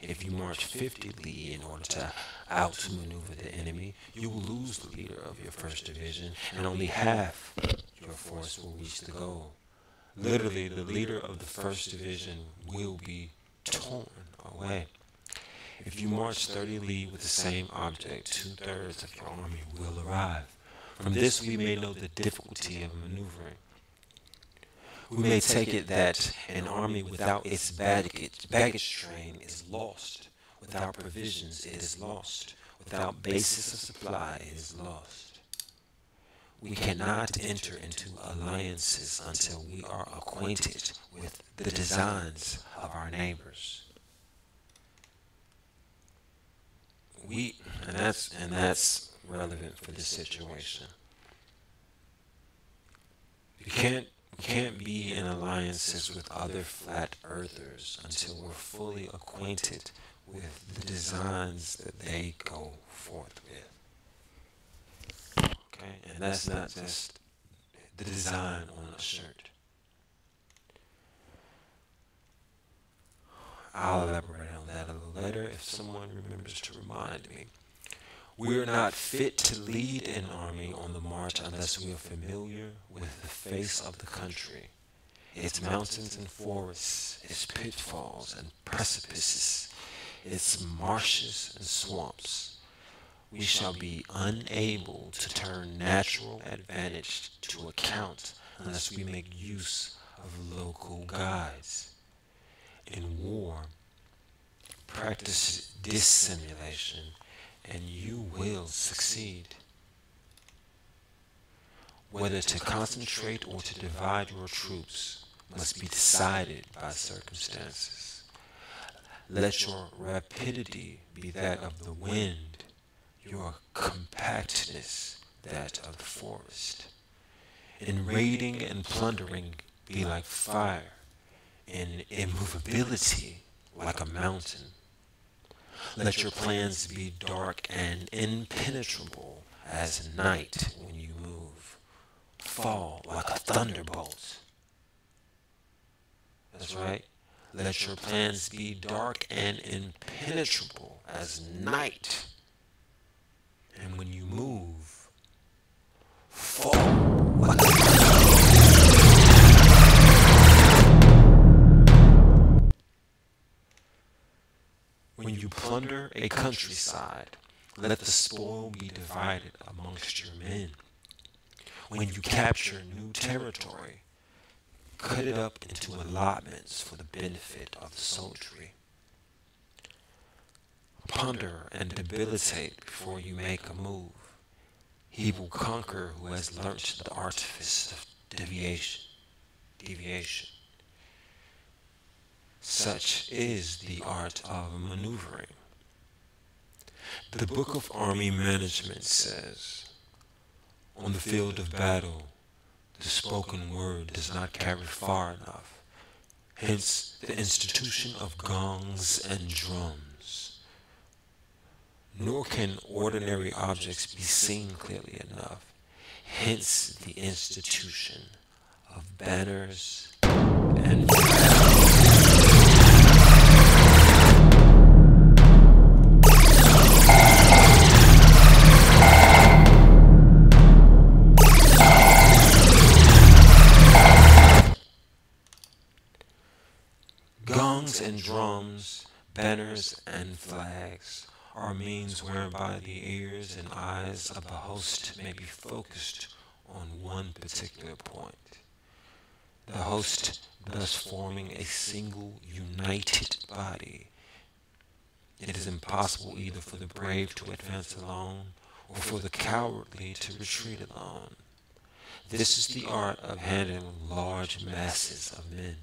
If you march 50 li in order to outmaneuver the enemy, you will lose the leader of your first division, and only half your force will reach the goal. Literally, the leader of the first division will be torn away. If you march 30 li with the same object, 2/3 of your army will arrive. From this we may know the difficulty of maneuvering. We may take it that an army without its baggage train is lost. Without provisions, it is lost. Without basis of supply, it is lost. We cannot enter into alliances until we are acquainted with the designs of our neighbors. And that's relevant for this situation. We can't be in alliances with other flat earthers until we're fully acquainted with the designs that they go forth with. Okay, and that's not just the design on a shirt. I'll elaborate on that a little later if someone remembers to remind me. We are not fit to lead an army on the march unless we are familiar with the face of the country, its mountains and forests, its pitfalls and precipices, its marshes and swamps. We shall be unable to turn natural advantage to account unless we make use of local guides. In war, practice dissimulation, and you will succeed. Whether to concentrate or to divide your troops must be decided by circumstances. Let your rapidity be that of the wind, your compactness that of the forest. In raiding and plundering, be like fire, in immovability like a mountain. Let your plans be dark and impenetrable as night when you move. Fall like a thunderbolt. That's right. Let your plans be dark and impenetrable as night. And when you move, fall like a thunderbolt. When you plunder a countryside, let the spoil be divided amongst your men. When you capture new territory, cut it up into allotments for the benefit of the soldiery. Ponder and debilitate before you make a move. He will conquer who has learnt the artifice of deviation. Such is the art of maneuvering. The Book of Army Management says, on the field of battle, the spoken word does not carry far enough. Hence the institution of gongs and drums. Nor can ordinary objects be seen clearly enough. Hence the institution of banners and flags. Gongs and drums, banners and flags are means whereby the ears and eyes of the host may be focused on one particular point. The host thus forming a single united body. It is impossible either for the brave to advance alone or for the cowardly to retreat alone. This is the art of handling large masses of men.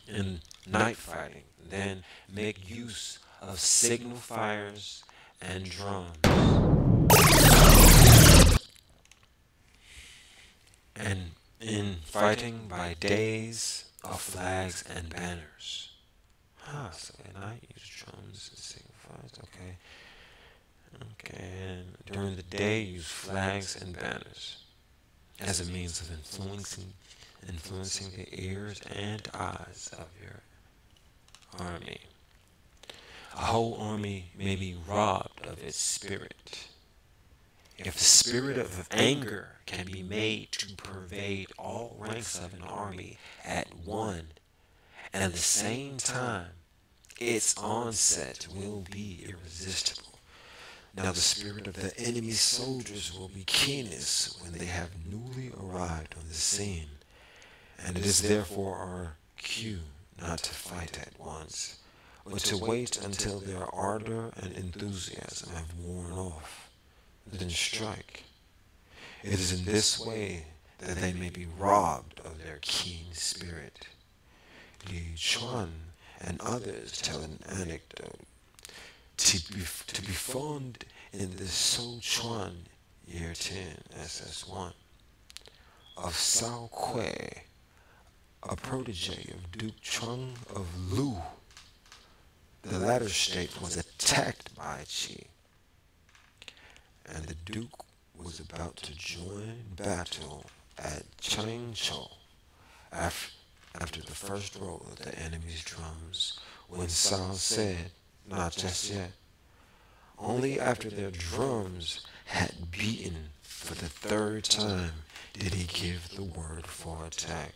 In night fighting, then, make use of signal fires and drums. And in fighting by days of flags and banners. So at night use drums and signal fires, okay, and during the day use flags and banners as a means of influencing the ears and eyes of your army. A whole army may be robbed of its spirit. If the spirit of anger can be made to pervade all ranks of an army at one and the same time, its onset will be irresistible. Now the spirit of the enemy's soldiers will be keenest when they have newly arrived on the scene, and it is therefore our cue not to fight at once, but to wait until their ardor and enthusiasm have worn off, then strike. It is in this way that they may be robbed of their keen spirit. Li Chuan and others tell an anecdote. To be found in the So Chuan, year 10, SS1, of Sao Kuei, a protege of Duke Chung of Lu. The latter state was attacked by Qi, and the Duke was about to join battle at Changzhou after the first roll of the enemy's drums, when Sao said, "Not just yet." Only after their drums had beaten for the third time did he give the word for attack.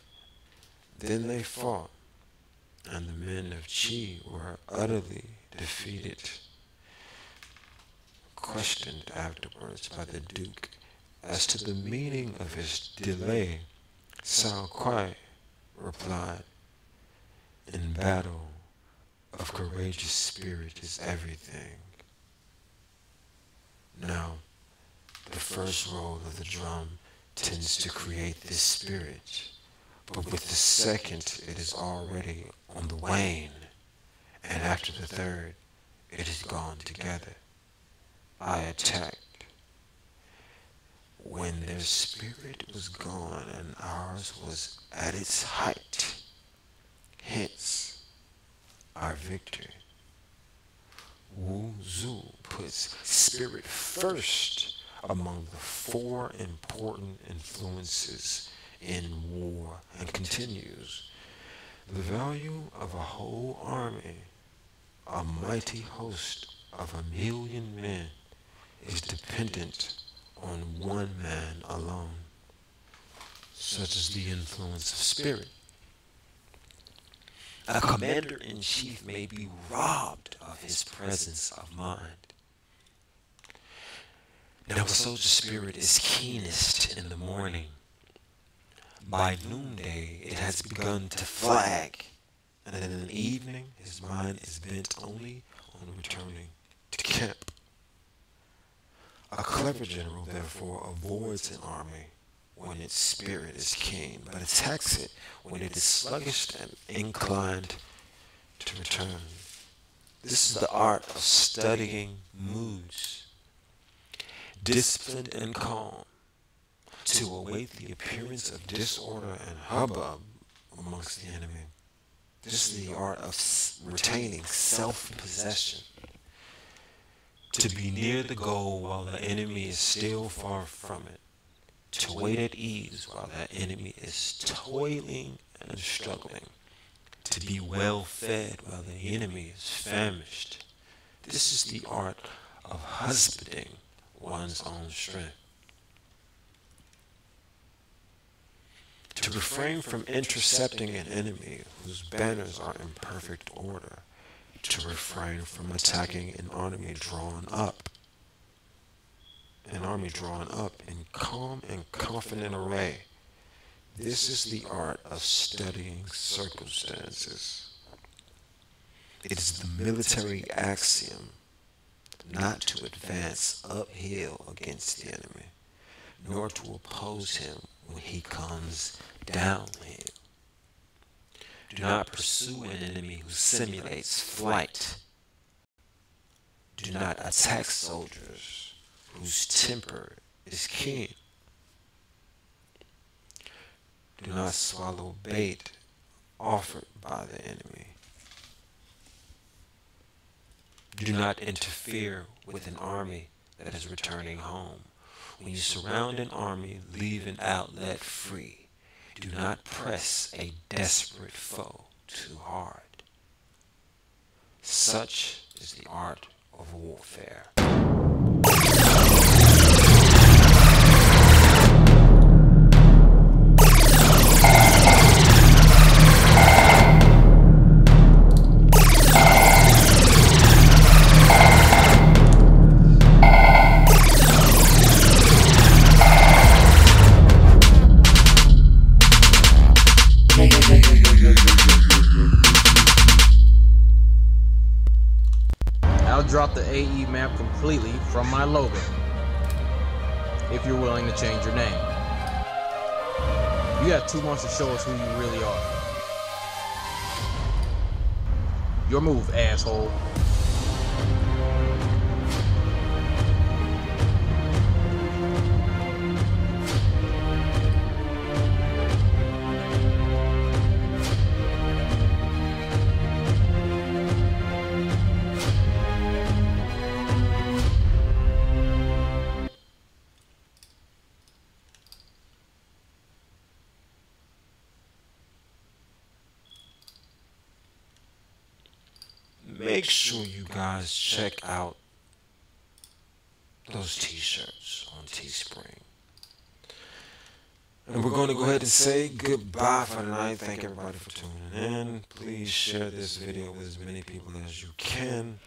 Then they fought, and the men of Qi were utterly defeated. Questioned afterwards by the Duke as to the meaning of his delay, Sao Kuei replied, "In battle, a courageous spirit is everything." Now, the first roll of the drum tends to create this spirit, but with the second it is already on the wane, and after the third it is gone together. I attacked. When their spirit was gone and ours was at its height, hence our victory. Wu Zu puts spirit first among the 4 important influences in war and continues, the value of a whole army, a mighty host of 1,000,000 men, is dependent on one man alone. Such is the influence of spirit. A commander-in-chief may be robbed of his presence of mind. Now, a soldier's spirit is keenest in the morning. By noonday, it has begun to flag, and in the evening, his mind is bent only on returning to camp. A clever general, therefore, avoids an army when its spirit is keen, but attacks it when it is sluggish and inclined to return. This is the art of studying moods, disciplined and calm, to await the appearance of disorder and hubbub amongst the enemy. This is the art of retaining self-possession, to be near the goal while the enemy is still far from it. to wait at ease while that enemy is toiling and struggling, to be well fed while the enemy is famished. This is the art of husbanding one's own strength. To refrain from intercepting an enemy whose banners are in perfect order. To refrain from attacking an army drawn up. An army drawn up in calm and confident array. This is the art of studying circumstances. It is the military axiom not to advance uphill against the enemy, nor to oppose him when he comes downhill. Do not pursue an enemy who simulates flight. Do not attack soldiers whose temper is keen. Do not swallow bait offered by the enemy. Do not interfere with an army that is returning home. When you surround an army, leave an outlet free. Do not press a desperate foe too hard. Such is the art of warfare. I'll drop the AE map completely from my logo if you're willing to change your name. You got 2 months to show us who you really are. Your move, asshole. Make sure you guys check out those t-shirts on Teespring. And we're going to go ahead and say goodbye for tonight. Thank everybody for tuning in. Please share this video with as many people as you can.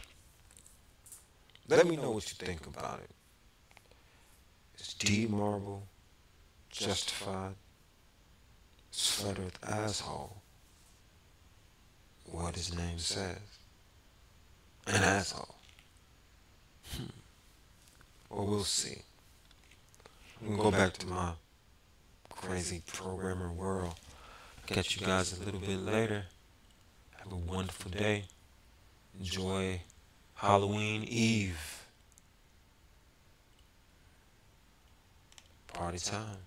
Let me know what you think about it. Is D Marble justified? Is Flat Earth asshole what his name says? An asshole. Well, we'll see. We can go back to my crazy programmer world. Catch you guys a little bit later. Have a wonderful day. Enjoy Halloween Eve. Party time.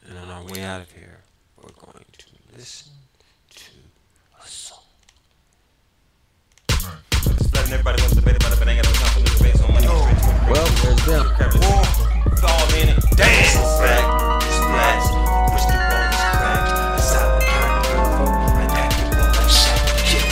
And on our way out of here, we're going to listen to a song. Everybody wants to bet about it, but ain't got no time for little bits on money. Well, there's been war, fall in it, dance, back, splash, push the ball, crack, a solid kind, right back to the like shot, kick,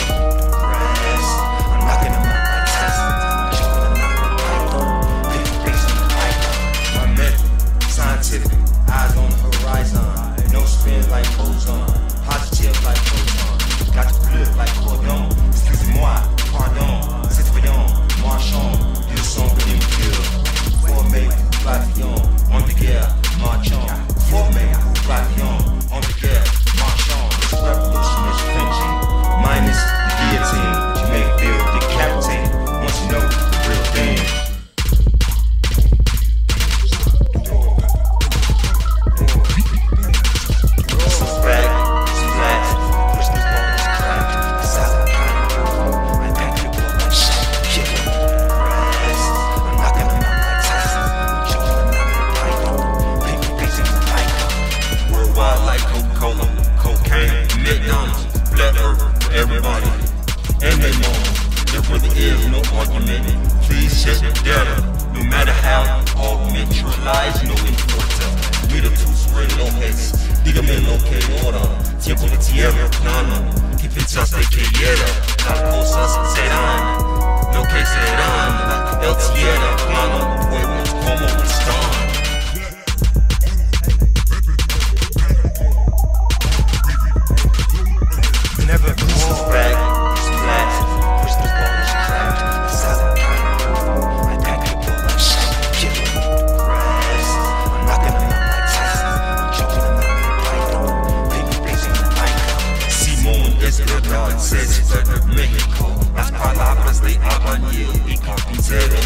grass. I'm knocking them out like Tyson, I'm choking them out like Python, pick the base on the Python. My method, scientific, eyes on the horizon, no spin like ozone, positive like proton, got the blood like cordon, excusez-moi, pardon. Marchons, ils sont venus me dire, formés, papillons, on the guerre, marchons. check data. No matter how you augment your lives, no importa. Mira tus relojes, dígame lo que hora. Tiempo de tierra plana, que pensaste que era. Las cosas serán lo que serán. El tierra plana, pueblos como están. Never fall back, splash, Christmas bonus crack, salad I pack it up like shit, killing grass. I'm knocking them out like Tyson, choking them out like Python, baby blazing the icon. Simón es verdad, se de México. Las palabras de albañil y carpintero,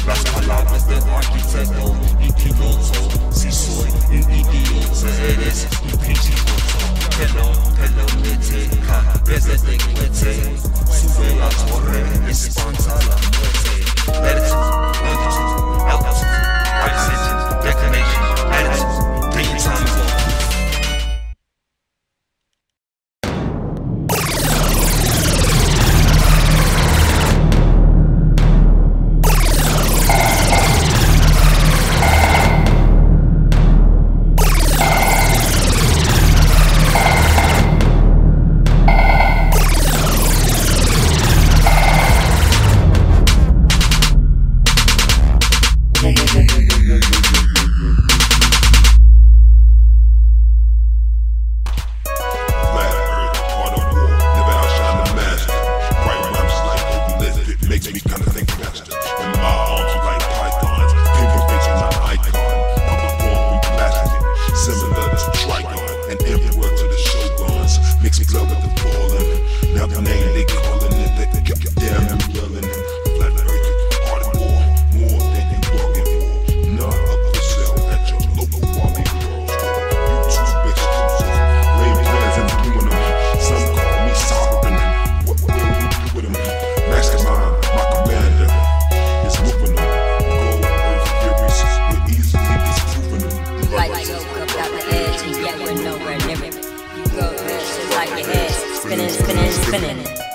las palabras del arquitecto y piloto. Si soy un idiota, eres un pinche puto. Hello, meteca, desde de cuete. Sube la torre, espanta la muerte. Latitude, longitude, altitude, right ascension, declination, attitude, day and time is all. Spinning.